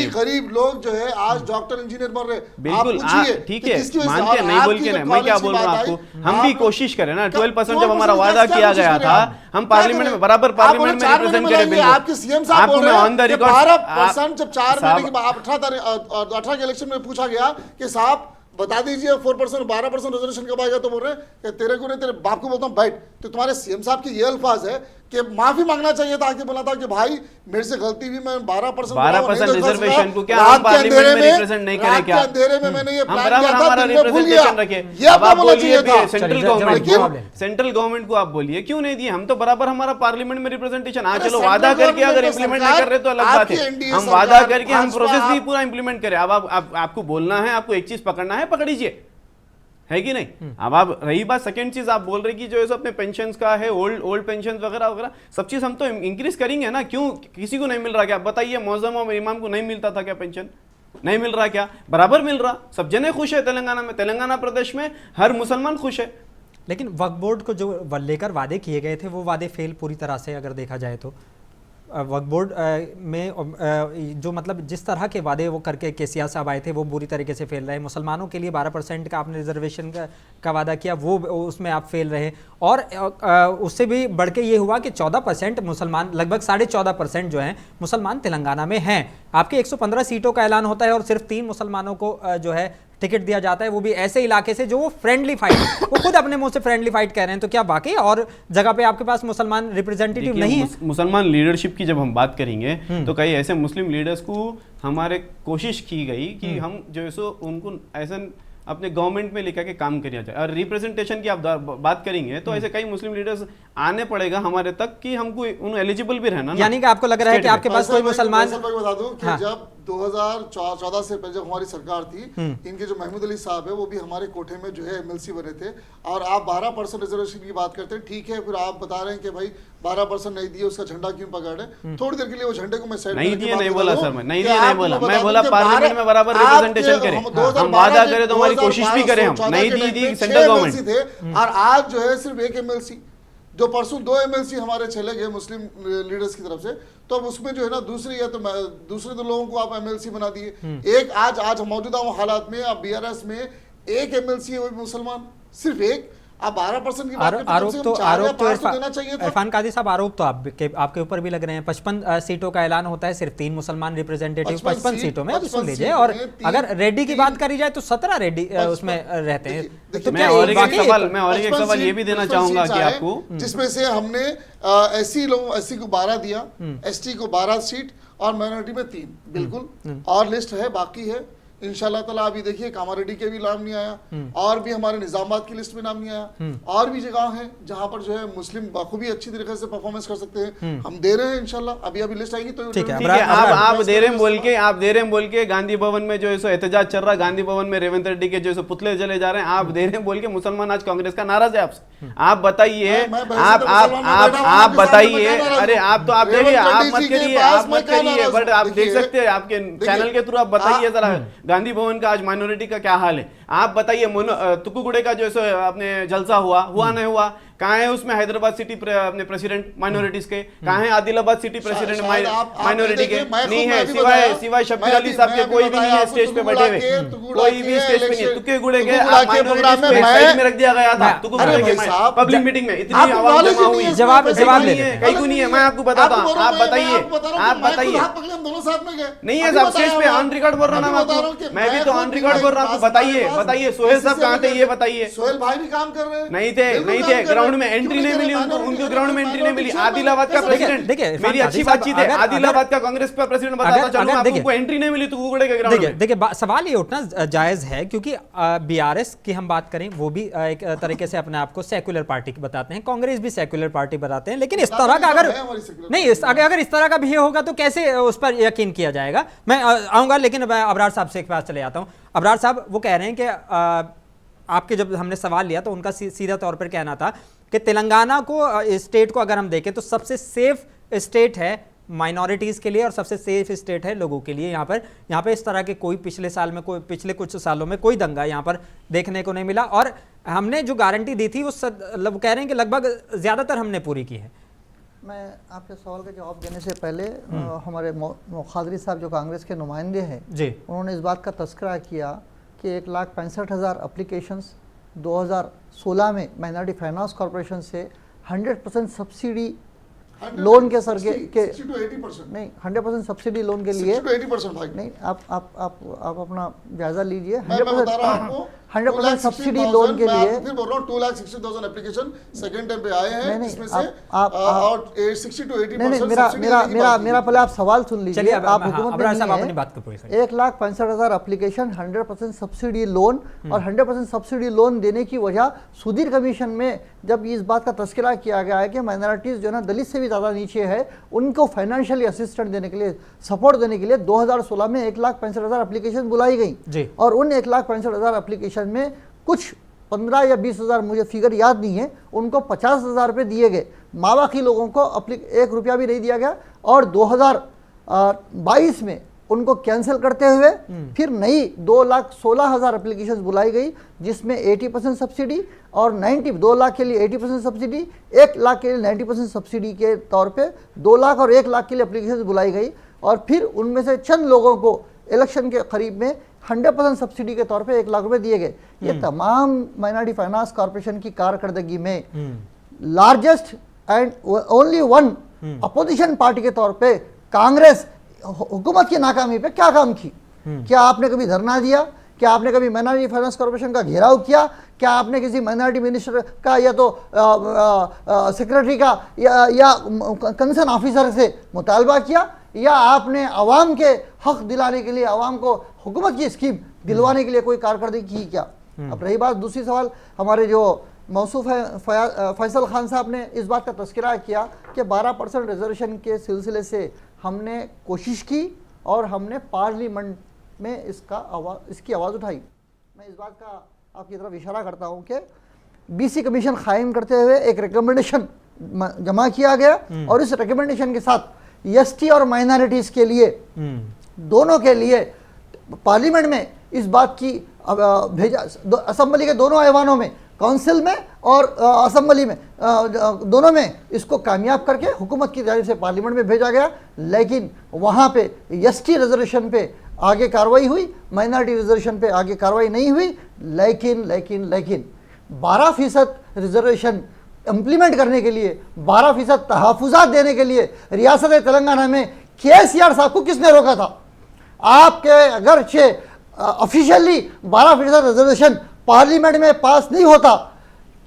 D: गरीब लोग जो है आज डॉक्टर इंजीनियर बन रहे।
C: बिल्कुल ठीक है, मानते हैं, नहीं बोल के नहीं, मैं क्या बोल रहा हूँ आपको, हम भी कोशिश करें ना। 12% जब हमारा वादा किया गया था, हम पार्लियामेंट में बराबर पार्लियामेंट में रिप्रेजेंट करें।
D: आपके सीएम साहब बोल रहे हैं 12% जब 4 महीने के बाद 18 के इलेक्शन में पूछा गया कि साहब बता दीजिए 4% 12% रिजर्वेशन कब आएगा, तो बोल रहे हैं कि तेरे को नहीं, तेरे बाप को बोलता हूँ बैठ। तो तुम्हारे सीएम साहब की ये अल्फाज है कि माफी मांगना चाहिए था, आके बोला था कि भाई मेरे से गलती हुई, मैं 12%
C: रिजर्वेशन को क्या हम पार्लियामेंट में रिप्रेजेंट नहीं करें? क्या
D: अंधेरे में मैंने ये प्लान किया था,
C: हमारा रिप्रेजेंटेशन रखे।
D: ये
C: अब आप बोलिए सेंट्रल गवर्नमेंट को आप बोलिए क्यों नहीं दिए? हम तो बराबर हमारा पार्लियामेंट में रिप्रेजेंटेशन, हाँ चलो वादा करके अगर इम्प्लीमेंट नहीं कर रहे तो अलग बात है, हम वादा करके हम प्रोसेस भी पूरा इंप्लीमेंट करें। अब आपको बोलना है, आपको एक चीज पकड़ना है, पकड़ीजिए, है कि नहीं? अब आप रही बात सेकंड चीज, आप बोल रहे कि जो है अपने पेंशन का है, ओल्ड पेंशन वगैरह वगैरह सब चीज हम तो इंक्रीज करेंगे ना। क्यों किसी को नहीं मिल रहा? क्या बताइए, मौजम और इमाम को नहीं मिलता था क्या पेंशन? नहीं मिल रहा क्या? बराबर मिल रहा, सब जने खुश है तेलंगाना में, तेलंगाना प्रदेश में हर मुसलमान खुश है।
A: लेकिन वक्फ बोर्ड को जो लेकर वादे किए गए थे वो वादे फेल पूरी तरह से अगर देखा जाए तो वक्फ बोर्ड में जो मतलब जिस तरह के वादे वो करके केसीआर साहब आए थे वो बुरी तरीके से फेल रहे। मुसलमानों के लिए 12% का आपने रिजर्वेशन का वादा किया, वो उसमें आप फेल रहे। और उससे भी बढ़ के ये हुआ कि 14% मुसलमान, लगभग 14.5% जो हैं मुसलमान तेलंगाना में हैं। आपके 115 सीटों का ऐलान होता है और सिर्फ 3 मुसलमानों को जो है टिकट दिया जाता है, वो भी ऐसे इलाके से जो वो फ्रेंडली फाइट, वो खुद अपने मुंह से फ्रेंडली फाइट कह रहे हैं। तो क्या वाकई और जगह पे आपके पास मुसलमान रिप्रेजेंटेटिव नहीं है?
C: मुसलमान लीडरशिप की जब हम बात करेंगे तो कई ऐसे मुस्लिम लीडर्स को हमारे कोशिश की गई कि हम जो है सो उनको ऐसा अपने गवर्नमेंट में लेकर के काम किया जाए। और रिप्रेजेंटेशन की आप बात करेंगे तो ऐसे कई मुस्लिम लीडर्स आने पड़ेगा हमारे तक कि हमको उन एलिजिबल भी रहना।
A: यानी कि आपको लग रहा है कि आपके पास कोई मुसलमान,
D: बता दूं कि जब 2014 से पहले जब हमारी सरकार थी, इनके जो महमूद अली साहब है वो भी हमारे कोठे में जो है एमएलसी बने थे। और आप 12% रिजर्वेशन की बात करते हैं, ठीक है, फिर आप बता रहे हैं कि भाई 12% नहीं दिए, उसका झंडा क्यों पकड़े? थोड़ी देर के लिए वो झंडे को मैं साइड
C: नहीं दिए, नहीं बोला सर, मैं नहीं दिए, नहीं बोला, मैं बोला पार्लियामेंट में बराबर रिप्रेजेंटेशन करें, हम वादा करें तो हमारी कोशिश भी करें, हम नहीं दी सेंट्रल गवर्नमेंट
D: थे। और आज जो है सिर्फ एक एमएलसी, जो परसों 2 एमएलसी हमारे चले गए मुस्लिम लीडर्स की तरफ से, तो अब उसमें जो है ना दूसरे दूसरे 2 लोगों को आप एमएलसी बना दिए। एक आज मौजूदा हालात में आप बीआरएस में एक एमएलसी है वो भी मुसलमान, सिर्फ एक। आप 12% की बात
A: आरोप तो
D: देना चाहिए था।
A: इरफान कादी साहब, आरोप तो आपके ऊपर भी लग रहे हैं। 55 सीटों का ऐलान होता है, सिर्फ 3 मुसलमान रिप्रेजेंटेटिव 55 सीटों में, सुन लीजिए। और अगर रेड्डी की बात करी जाए तो 17 रेड्डी उसमें रहते हैं। तो
C: मैं और एक सवाल ये भी देना चाहूंगा कि आपको,
D: जिसमें से हमने एससी को 12 दिया, एसटी को 12 सीट और माइनॉरिटी में 3, बिल्कुल। और लिस्ट है, बाकी है इंशाल्लाह ताला। अभी देखिए कामारेड्डी के भी नाम नहीं आया, और भी हमारे निजामाबाद की लिस्ट में नाम नहीं आया, और भी जगह हैं जहां पर जो है मुस्लिम बखूबी अच्छी तरीके से परफॉर्मेंस कर सकते हैं। हम दे रहे हैं इंशाल्लाह, अभी लिस्ट आएगी तो
A: ठीक है।
C: आप दे रहे हैं बोल के गांधी भवन में जो है सो एहतजाज चल रहा है, गांधी भवन में रेवंत रेड्डी के जो है पुतले जले जा रहे हैं, आप दे रहे हैं बोल के मुसलमान आज कांग्रेस का नाराज है आपसे। आप बताइए, आप बताइए। अरे आप तो आप देखिए, आप मत करिए, बट आप देख सकते हैं आपके चैनल के थ्रू आप बताइए जरा गांधी भवन का आज माइनॉरिटी का क्या हाल है। आप बताइए, तुकुगुड़े का जो है अपने जलसा हुआ नहीं हुआ, कहाँ है उसमें हैदराबाद सिटी अपने प्रेसिडेंट माइनॉरिटीज के, कहाँ है आदिलाबाद सिटी प्रेसिडेंट माइनॉरिटी के? नहीं है, सिवाय शब्बीर अली साहब के कोई भी नहीं है स्टेज पे बैठे हुए, कोई भी स्टेज पे नहीं है। तुकुगुड़े के माइनॉरिटीज में रख दिया गया था, तुकुगुड़े के पब्लिक मीटिंग में इतनी आवाज जमा हुई,
A: जवाब
C: नहीं है, कहीं को नहीं है। मैं आपको बताता हूँ, आप बताइए। नहीं है साहब, स्टेज पे ऑन रिकॉर्ड बोल रहा हूँ, मैं भी तो ऑन रिकॉर्ड बोल रहा हूँ। बताइए सोहेल साहब कहाँ थे, ये बताइए।
D: सोहेल भाई भी काम कर रहे हैं।
C: नहीं थे, ग्राउंड में एंट्री नहीं मिली उनको ग्राउंड में एंट्री नहीं मिली। आदिलाबाद का प्रेसिडेंट, देखिए मेरी अच्छी बातचीत है, आदिलाबाद का कांग्रेस का प्रेसिडेंट बताता चलूं आपको, एंट्री नहीं मिली तुकुगुड़े के ग्राउंड में।
A: देखिए सवाल ये उठना जायज है क्योंकि बीआरएस की हम बात करें, वो भी एक तरीके से अपने आप को सेक्युलर पार्टी बताते हैं, कांग्रेस भी सेक्युलर पार्टी बताते हैं। लेकिन इस तरह का अगर इस तरह का भी होगा तो कैसे उस पर यकीन किया जाएगा? मैं आऊंगा, लेकिन मैं अबरार साहब से एक पास चले जाता हूं। अबरार साहब, वो कह रहे हैं कि आपके जब हमने सवाल लिया तो उनका सीधा तौर पर कहना था कि तेलंगाना को, स्टेट को अगर हम देखें तो सबसे सेफ स्टेट है माइनॉरिटीज़ के लिए और सबसे सेफ स्टेट है लोगों के लिए। यहाँ पे इस तरह के कोई पिछले कुछ सालों में कोई दंगा यहाँ पर देखने को नहीं मिला। और हमने जो गारंटी दी थी वो कह रहे हैं कि लगभग ज़्यादातर हमने पूरी की है।
B: मैं आपके सवाल का जवाब देने से पहले हमारे खादरी साहब जो कांग्रेस के नुमाइंदे हैं जी, उन्होंने इस बात का तस्करा किया कि 1,65,000 एप्लीकेशंस 2016 में माइनॉरिटी फाइनेंस कॉर्पोरेशन से 100% सब्सिडी लोन के सर के
D: 60-80%
B: नहीं 100% सब्सिडी लोन के लिए
D: 60-80% भाई
B: नहीं, आप अपना जायजा लीजिए।
D: 100%
B: सब्सिडी लोन के लिए
D: फिर बोल रहा हूं 2,60,000 एप्लीकेशन सेकंड टाइम पे आए हैं, इसमें से और 60-80%
B: मेरा पहले आप सवाल सुन लीजिए। आप हुकूमत में
A: अपनी बात को पूरी करिए।
B: 1,65,000 एप्लीकेशन 100% सब्सिडी लोन, और 100% सब्सिडी लोन देने की वजह सुधीर कमीशन में जब इस बात का तस्करा किया गया है कि माइनॉरिटीज जो है ना दलित से भी ज़्यादा नीचे है, उनको फाइनेंशियली असिस्टेंट देने के लिए, सपोर्ट देने के लिए 2016 में 1,65,000 एप्लीकेशन बुलाई गई। और उन 1,65,000 एप्लीकेशन में कुछ 15 या 20,000, मुझे फिगर याद नहीं है, उनको 50,000 रुपये दिए गए। मावाकी लोगों को 1 रुपया भी नहीं दिया गया। और 2022 में उनको कैंसिल करते हुए फिर नई 2,16,000 एप्लीकेशंस बुलाई गई, जिसमें 80% सब्सिडी और 2 लाख के लिए 80% सब्सिडी, 1 लाख के लिए 90% सब्सिडी के तौर पे 2 लाख और 1 लाख के लिए एप्लीकेशंस बुलाई गई। और फिर उनमें से चंद लोगों को इलेक्शन के करीब में 100% सब्सिडी के तौर पे 1 लाख रुपए दिए गए। ये तमाम माइनॉरिटी फाइनेंस कॉर्पोरेशन की कारकर्दगी में largest and only one opposition party के तौर पे कांग्रेस हुकूमत की नाकामी पे क्या काम की? क्या आपने कभी धरना दिया? क्या आपने कभी माइनॉरिटी फाइनेंस कॉर्पोरेशन का घेराव किया? क्या आपने किसी माइनॉरिटी मिनिस्टर का या तो सेक्रेटरी का या कंसर्न ऑफिसर से मुतालबा किया? या आपने अवाम के हक दिलाने के लिए, अवाम को हुकूमत की स्कीम दिलवाने के लिए कोई कारकर्दगी की क्या? अब रही बात दूसरी सवाल, हमारे जो मौसूफ है फैसल खान साहब ने इस बात का तस्करा किया कि 12% रिजर्वेशन के सिलसिले से हमने कोशिश की और हमने पार्लियामेंट में इसकी आवाज़ उठाई। मैं इस बात का आपकी तरफ इशारा करता हूं कि बीसी कमीशन कायम करते हुए एक रिकमेंडेशन जमा किया गया और इस रिकमेंडेशन के साथ एसटी और माइनॉरिटीज़ के लिए दोनों के लिए पार्लियामेंट में इस बात की भेजा, असेंबली के दोनों ऐवानों में, काउंसिल में और असेंबली में, दोनों में इसको कामयाब करके हुकूमत की जानिब से पार्लियामेंट में भेजा गया। लेकिन वहाँ पे एसटी रिजर्वेशन पे आगे कार्रवाई हुई, माइनॉरिटी रिजर्वेशन पे आगे कार्रवाई नहीं हुई। लेकिन 12% रिजर्वेशन इम्प्लीमेंट करने के लिए, 12% तहफ़्फ़ुज़ात देने के लिए रियासत तेलंगाना में केसीआर साहब को किसने रोका था? आपके अगरचे ऑफिशियली 12% रिजर्वेशन पार्लियामेंट में पास नहीं होता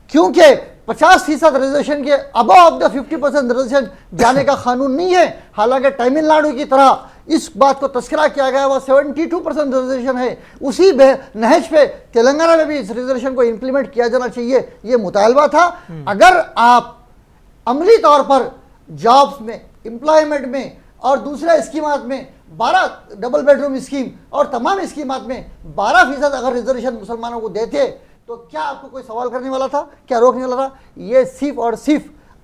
B: क्योंकि 50% रिजर्वेशन के अबव द 50% रिजर्वेशन जाने का कानून नहीं है। हालांकि तमिलनाडु की तरह इस बात को तस्करा किया गया, वह 72% रिजर्वेशन है। उसी नहज पे तेलंगाना में भी इस रिजर्वेशन को इंप्लीमेंट किया जाना चाहिए, ये मुतालबा था। अगर आप अमली तौर पर जॉब्स में, एम्प्लॉयमेंट में और दूसरे स्कीमात में 12 डबल बेडरूम स्कीम और तमाम स्कीमात में 12% अगर रिजर्वेशन मुसलमानों को देते तो क्या आपको कोई सवाल करने वाला था? क्या रोकने वाला था? ये सिर्फ और सिर्फ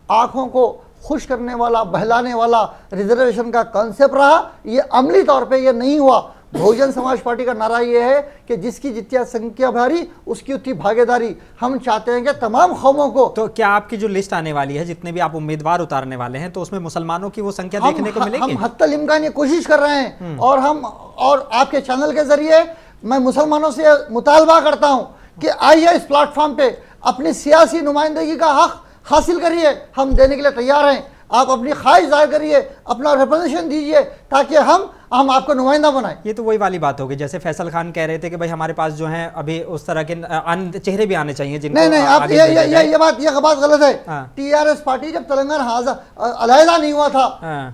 B: आंखों को खुश करने वाला, बहलाने वाला रिजर्वेशन का कॉन्सेप्ट रहा। ये अमली तौर पे ये नहीं हुआ। बहुजन समाज पार्टी का नारा ये है कि जिसकी जितनी संख्या भारी उसकी उतनी भागीदारी। हम चाहते हैं कि तमाम कौमों को।
A: तो क्या आपकी जो लिस्ट आने वाली है, जितने भी आप उम्मीदवार उतारने वाले हैं, तो उसमें मुसलमानों की वो संख्या देखने को मिलेगी?
B: हम हत्तल इम्कान ये कोशिश कर रहे हैं और आपके चैनल के जरिए मैं मुसलमानों से मुतालबा करता हूं कि आइए इस प्लेटफॉर्म पे अपनी सियासी नुमाइंदगी का हक हासिल करिए। हम देने के लिए तैयार हैं। आप अपनी ख्वाहिश जाहिर करिए, अपना रिप्रेजेंटेशन दीजिए ताकि हम आपको नुमाइंदा बनाएं।
A: ये तो वही वाली बात होगी, जैसे फैसल खान कह रहे थे कि भाई हमारे पास जो है अभी उस तरह के चेहरे भी आने चाहिए जिनको
B: नहीं आप ये बात गलत है। टीआरएस पार्टी जब तेलंगाना अलहदा नहीं हुआ था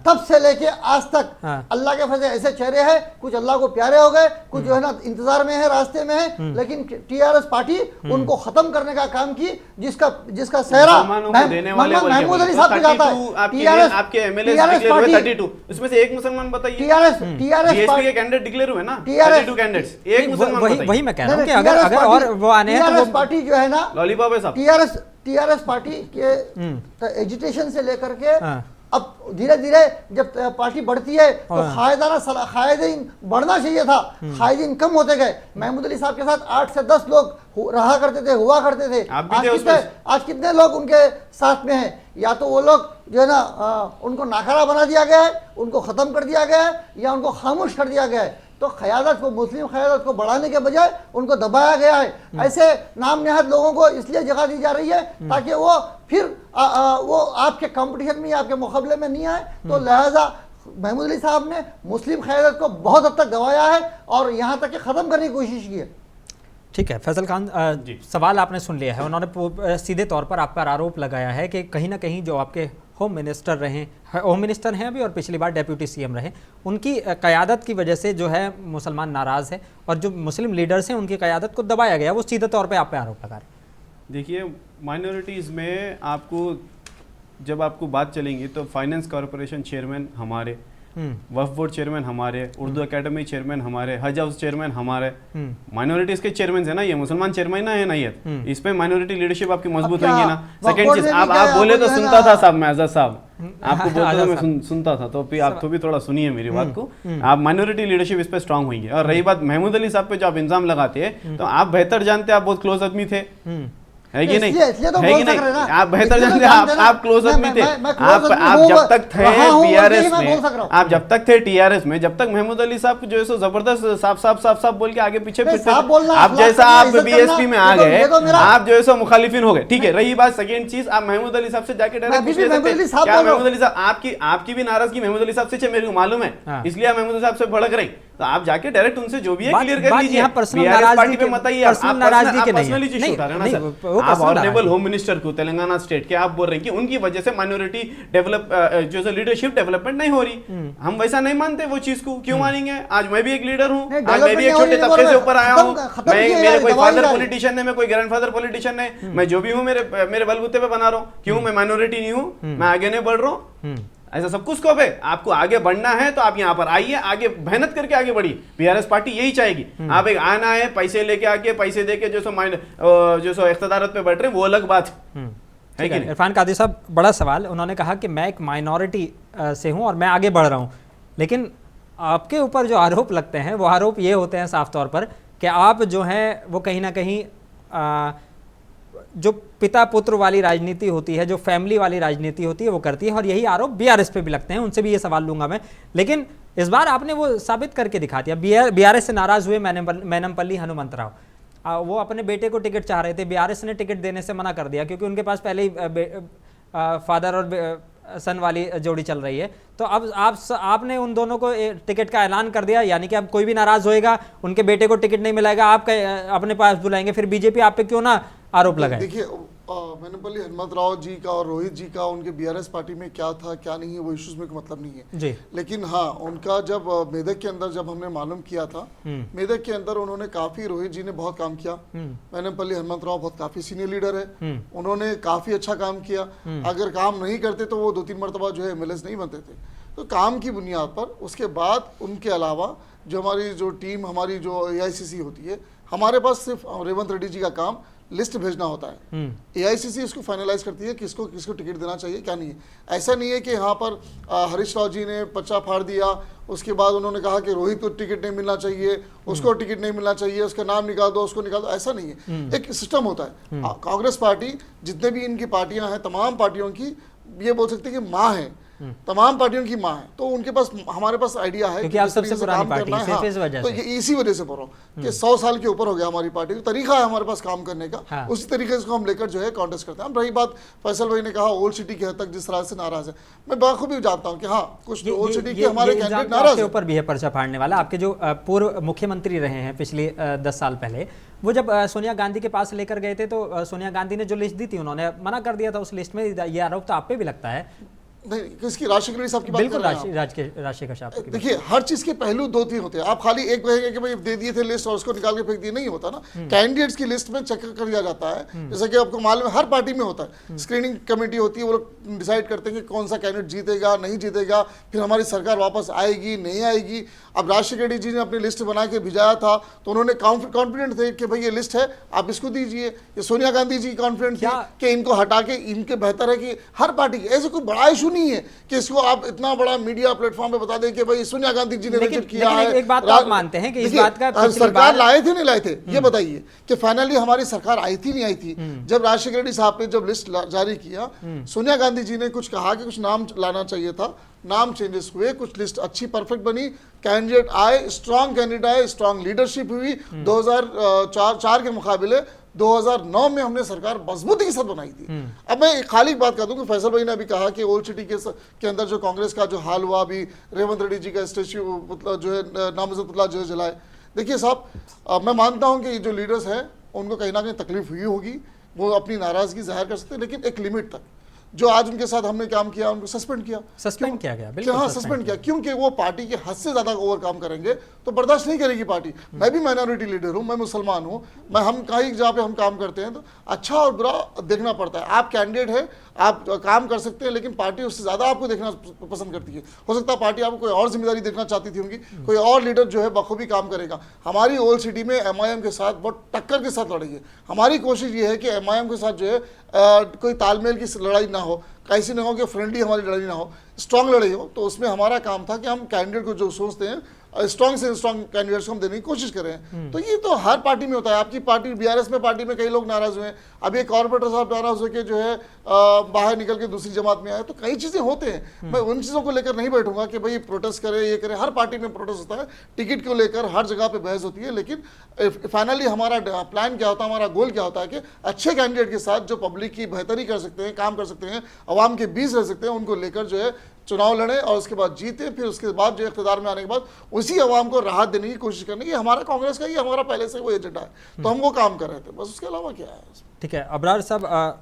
B: तब से लेके आज तक अल्लाह के फजल ऐसे चेहरे हैं, कुछ अल्लाह को प्यारे हो गए, कुछ जो है ना इंतजार में है, रास्ते में है। लेकिन टीआरएस पार्टी उनको खत्म करने का काम की, जिसका सेहरा महमूद अली साहब पे जाता है।
C: आपके एमएलए 32, उसमें से एक मुसलमान बताइए।
B: टीआरएस
C: के कैंडिडेट डिक्लेयर हुए ना, 32 कैंडिडेट्स, एक मुसलमान बताइए।
A: वही मैं कह रहा हूं कि अगर और वो आने हैं तो वो
B: पार्टी जो है ना,
C: लॉलीपॉप है साहब।
B: टीआरएस पार्टी के एजुटेशन से लेकर के अब धीरे धीरे जब पार्टी बढ़ती है तो कायदीन बढ़ना चाहिए था, कायदीन कम होते गए। महमूद अली साहब के साथ 8 से 10 लोग रहा करते थे, हुआ करते थे। आज कितने लोग उनके साथ में हैं? या तो वो लोग जो है ना उनको नाकारा बना दिया गया है, उनको ख़त्म कर दिया गया है, या उनको खामोश कर दिया गया है। तो क़यादत को, मुस्लिम क़यादत को बढ़ाने के बजाय उनको दबाया गया है। ऐसे नाम नेहाद लोगों को इसलिए जगह दी जा रही है ताकि वो फिर वो आपके कंपटीशन में, आपके मुकाबले में नहीं आए। तो लिहाजा महमूद अली साहब ने मुस्लिम क़यादत को बहुत हद तक दबाया है और यहाँ तक कि ख़त्म करने की कोशिश की है।
A: ठीक है फैसल खान, सवाल आपने सुन लिया है। उन्होंने सीधे तौर पर आप पर आरोप लगाया है कि कहीं ना कहीं जो आपके होम मिनिस्टर हैं अभी और पिछली बार डेप्यूटी सीएम रहे, उनकी क़यादत की वजह से जो है मुसलमान नाराज़ है और जो मुस्लिम लीडर्स हैं उनकी क़यादत को दबाया गया। वो सीधे तौर पे आप पे आरोप लगा रहे हैं।
C: देखिए, माइनॉरिटीज़ में जब आपको बात चलेंगी तो फाइनेंस कॉरपोरेशन चेयरमैन हमारे, वक्फ बोर्ड चेयरमैन हमारे, उर्दू एकेडमी चेयरमैन हमारे, हज हाउस चेयरमैन हमारे, माइनॉरिटीज के चेयरमैन है ना, ये मुसलमान चेयरमैन है ना, ये इसमें माइनॉरिटी लीडरशिप आपकी मजबूत होगी ना। सेकंड चीज, आप बोले तो सुनता था साहब, मैं आजाद साहब आपको बोलते तो मैं सुनता था, तो फिर आप तो भी थोड़ा सुनिए मेरी बात को। आप माइनॉरिटी लीडरशिप इस पे स्ट्रांग होंगे। और रही बात महमूद अली साहब पे जो आप इल्जाम लगाते हैं, तो आप बेहतर जानते हैं, आप बहुत क्लोज आदमी थे, है कि नहीं, है कि नहीं, आप बेहतर जानते हैं, आप क्लोज आदमी थे, आप जब तक थे बीआरएस में, आप जब तक थे टीआरएस में, जब तक महमूद अली साहब जो है सो जबरदस्त साफ बोल के आगे पीछे फिरते, आप जैसा आप बीएसपी में आ गए, आप जो है सो मुखालिफिन हो गए। ठीक है, रही बात सेकंड चीज, आप महमूद अली साहब से जाके डायरेक्ट पूछ ले सकते हैं, क्या महमूद अली साहब आपकी भी नाराजगी महमूद अली साहब से मेरे को मालूम है, इसलिए आप महमूद अली साहब से भड़क रही, तो आप जाके डायरेक्ट उनसे जो भी है क्लियर कर लीजिए। बीआरएस पार्टी पे मत आइए, आप पर्सनली इशू उठा रहे हैं ना सर। आप ऑनरेबल होम मिनिस्टर को तेलंगाना स्टेट के आप बोल रहे हैं कि उनकी वजह से माइनॉरिटी डेवलप जो है लीडरशिप डेवलपमेंट नहीं हो रही। हम वैसा नहीं मानते वो चीज को, क्यों मानेंगे? आज मैं भी एक लीडर हूँ, आज मैं भी एक छोटे तबके से ऊपर आया हूँ, मेरे कोई फादर पॉलिटिशियन है, मैं कोई ग्रैंडफादर पॉलिटिशियन है, मैं जो भी हूँ मेरे बलबूते पे बना रहा हूँ। क्यों? मैं माइनॉरिटी नहीं हूँ, मैं आगे नहीं बढ़ रहा हूँ। ऐसा सब कुछ स्कोप है। आपको आगे बढ़ना है तो आप यहाँ पर आइए, आगे मेहनत करके आगे बढ़िए। बीआरएस पार्टी यही चाहेगी। आप एक आना है, पैसे लेके आके पैसे देके जो सो इख्तियारत पे बैठ रहे हैं, वो अलग बात है कि नहीं।
A: इरफान कादरी साहब, बड़ा सवाल, उन्होंने कहा कि मैं एक माइनॉरिटी से हूँ और मैं आगे बढ़ रहा हूँ, लेकिन आपके ऊपर जो आरोप लगते हैं वो आरोप ये होते हैं साफ तौर पर कि आप जो हैं वो कहीं ना कहीं जो पिता पुत्र वाली राजनीति होती है, जो फैमिली वाली राजनीति होती है, वो करती है, और यही आरोप बीआरएस पे भी लगते हैं। उनसे भी ये सवाल लूंगा मैं, लेकिन इस बार आपने वो साबित करके दिखा दिया। बीआरएस से नाराज हुए मैनमपल्ली हनुमंतराव, वो अपने बेटे को टिकट चाह रहे थे, बीआरएस ने टिकट देने से मना कर दिया क्योंकि उनके पास पहले ही फादर और सन वाली जोड़ी चल रही है। तो अब आपने उन दोनों को टिकट का ऐलान कर दिया, यानी कि अब कोई भी नाराज होएगा, उनके बेटे को टिकट नहीं मिलेगा, आप अपने पास बुलाएंगे, फिर बीजेपी आप पे क्यों ना आरोप लगाए?
D: देखिए, मैनमपल्ली हनुमंतराव जी का और रोहित जी का उनके बीआरएस पार्टी में क्या था क्या नहीं है वो इश्यूज में मतलब नहीं है
A: जी।
D: लेकिन हाँ, उनका जब मेदक के अंदर जब हमने मालूम किया था, मेदक के अंदर उन्होंने काफी, रोहित जी ने बहुत काम किया, मैनमपल्ली हनुमंतराव बहुत काफी सीनियर लीडर है, उन्होंने काफी अच्छा काम किया। अगर काम नहीं करते तो वो 2-3 मरतबा जो है एमएलए नहीं बनते थे। तो काम की बुनियाद पर उसके बाद उनके अलावा जो हमारी जो टीम, हमारी जो एआईसीसी होती है, हमारे पास सिर्फ रेवंत रेड्डी जी का काम लिस्ट भेजना होता है। एआईसीसी इसको फाइनलाइज करती है किसको किसको टिकट देना चाहिए क्या नहीं है। ऐसा नहीं है कि यहाँ पर हरीश राव जी ने पर्चा फाड़ दिया, उसके बाद उन्होंने कहा कि रोहित को टिकट नहीं मिलना चाहिए, उसको टिकट नहीं मिलना चाहिए, उसका नाम निकाल दो, उसको निकाल दो। ऐसा नहीं है, एक सिस्टम होता है। कांग्रेस पार्टी, जितने भी इनकी पार्टियां हैं, तमाम पार्टियों की ये बोल सकते हैं कि माँ है, तमाम पार्टियों की माँ है। तो उनके पास, हमारे पास आइडिया है
A: क्योंकि आप सबसे पुरानी पार्टी हैं, सिर्फ इस वजह
D: से। तो ये इसी वजह से बोल रहा हूँ कि 100 साल के ऊपर हो गया हमारी पार्टी, तो तरीका है हमारे पास काम करने का। हाँ। उसी तरीके से हम लेकर जो है कॉन्टेस्ट करते हैं। रही बात फैसल भाई ने कहा ओल्ड सिटी के हद तक जिस तरह से नाराज है, मैं बखूबी जानता हूँ कि हाँ, कुछ ओल्ड सिटी के हमारे कैंडिडेट नाराज है।
A: ऊपर भी है पर्चा फाड़ने वाला। आपके जो पूर्व मुख्यमंत्री रहे हैं पिछले 10 साल पहले, वो जब सोनिया गांधी के पास लेकर गए थे तो सोनिया गांधी ने जो लिस्ट दी थी उन्होंने मना कर दिया था उस लिस्ट में। ये आरोप तो आप पे भी लगता है?
D: नहीं, किसकी? राजशेखर रेड्डी साहब की बात
A: बिल्कुल, राजशेखर साहब की।
D: देखिए, हर चीज के पहलू 2-3 होते हैं। आप खाली एक कहेंगे कि भाई दे दिए थे लिस्ट और उसको निकाल के फेंक दिए, नहीं होता ना। कैंडिडेट्स की लिस्ट में चेक कर दिया जाता है, जैसा कि आपको मालूम है हर पार्टी में होता है। स्क्रीनिंग कमेटी होती है, वो लोग डिसाइड करते हैं कि कौन सा कैंडिडेट जीतेगा नहीं जीतेगा, फिर हमारी सरकार वापस आएगी नहीं आएगी। अब राजशेखर रेड्डी जी ने अपनी लिस्ट बना के भिजाया था तो उन्होंने कॉन्फिडेंट थे कि भाई ये लिस्ट है, आप इसको दीजिए। ये सोनिया गांधी जी कॉन्फिडेंट थी कि इनको हटा के इनके बेहतर है कि हर पार्टी की। ऐसे कोई बड़ा इशू नहीं है कि इसको आप इतना बड़ा मीडिया प्लेटफॉर्म पे बता दें कि भाई सोनिया गांधी जी ने रिजेक्ट किया है।
A: एक बात आप मानते हैं कि इस बात का
D: सरकार लाए थे नहीं लाए थे, ये बताइए कि फाइनली हमारी सरकार आई थी नहीं आई थी। जब राजशेखर रेड्डी साहब ने जब लिस्ट जारी किया, सोनिया गांधी जी ने कुछ कहा कि कुछ नाम लाना चाहिए था, नाम चेंजेस हुए, कुछ लिस्ट अच्छी परफेक्ट बनी, कैंडिडेट आए, स्ट्रांग कैंडिडेट आए, स्ट्रांग लीडरशिप हुई। 2004 के मुकाबले 2009 में हमने सरकार मजबूती के साथ बनाई थी। अब मैं खाली बात कर दूं कि फैसल भाई ने अभी कहा कि ओल्ड सिटी के अंदर जो कांग्रेस का जो हाल हुआ, अभी रेवंत रेड्डी जी का स्टेच्यू जो है नामजद पुतला जो जलाए। देखिए साहब, मैं मानता हूं कि ये जो लीडर्स हैं उनको कहीं ना कहीं तकलीफ हुई होगी, वो अपनी नाराजगी जाहिर कर सकते हैं, लेकिन एक लिमिट तक। जो आज उनके साथ हमने काम किया उनको सस्पेंड किया।
A: सस्पेंड किया गया, बिल्कुल
D: हाँ सस्पेंड किया, क्योंकि वो पार्टी के हद से ज्यादा ओवर काम करेंगे तो बर्दाश्त नहीं करेगी पार्टी। मैं भी माइनॉरिटी लीडर हूँ, मैं मुसलमान हूँ, मैं हम कहीं जहाँ पे हम काम करते हैं तो अच्छा और बुरा देखना पड़ता है। आप कैंडिडेट है, आप काम कर सकते हैं, लेकिन पार्टी उससे ज्यादा आपको देखना पसंद करती है। हो सकता है पार्टी आपको कोई और जिम्मेदारी देखना चाहती थी होंगी, कोई और लीडर जो है बखूबी काम करेगा। हमारी ओल्ड सिटी में MIM के साथ बहुत टक्कर के साथ लड़ी है। हमारी कोशिश ये है कि MIM के साथ जो है कोई तालमेल की लड़ाई ना हो, कैसी ना हो कि फ्रेंडली हमारी लड़ाई ना हो, स्ट्रांग लड़ाई हो। तो उसमें हमारा काम था कि हम कैंडिडेट को जो सोचते हैं स्ट्रांग से स्ट्रांग कैंडिडेट्स को हम देने की कोशिश करें। तो ये तो हर पार्टी में होता है। आपकी पार्टी BRS में पार्टी में कई लोग नाराज हुए, अभी एक कॉर्पोरेटर साहब नाराज होकर जो है बाहर निकल के दूसरी जमात में आए। तो कई चीजें होते हैं, मैं उन चीजों को लेकर नहीं बैठूंगा कि भाई प्रोटेस्ट करे ये करे। हर पार्टी में प्रोटेस्ट होता है, टिकट को लेकर हर जगह पे बहस होती है, लेकिन फाइनली हमारा प्लान क्या होता है, हमारा गोल क्या होता है कि अच्छे कैंडिडेट के साथ जो पब्लिक की बेहतरी कर सकते हैं, काम कर सकते हैं, अवाम के बीच रह सकते हैं, उनको लेकर जो है चुनाव लड़े और उसके बाद जीते। फिर उसके बाद जो इख्तिदार में आने के बाद उसी अवाम को राहत देने की कोशिश करने की हमारा कांग्रेस का ही हमारा पहले से वो एजेंडा है। तो हम वो काम कर रहे थे, बस उसके अलावा क्या है।
A: ठीक है अबरार साहब,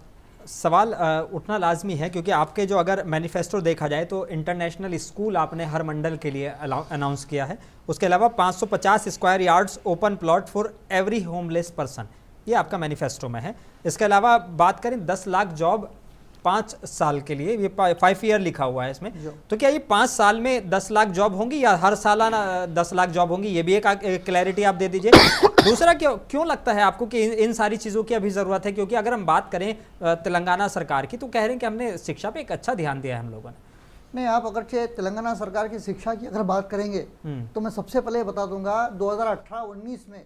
A: सवाल उठना लाजमी है क्योंकि आपके जो अगर मैनिफेस्टो देखा जाए तो इंटरनेशनल स्कूल आपने हर मंडल के लिए अनाउंस किया है। उसके अलावा 550 square yards open plot for every homeless person, ये आपका मैनिफेस्टो में है। इसके अलावा बात करें 10 लाख जॉब 5 साल के लिए, ये 5 ईयर लिखा हुआ है इसमें। तो क्या ये 5 साल में 10 लाख जॉब होंगी या हर सालाना 10 लाख जॉब होंगी, ये भी एक क्लैरिटी आप दे दीजिए। दूसरा, क्यों लगता है आपको कि इन सारी चीज़ों की अभी ज़रूरत है? क्योंकि अगर हम बात करें तेलंगाना सरकार की तो कह रहे हैं कि हमने शिक्षा पे एक अच्छा ध्यान दिया है हम लोगों ने।
B: नहीं, आप अगरचे तेलंगाना सरकार की शिक्षा की अगर बात करेंगे तो मैं सबसे पहले बता दूंगा 2018-19 में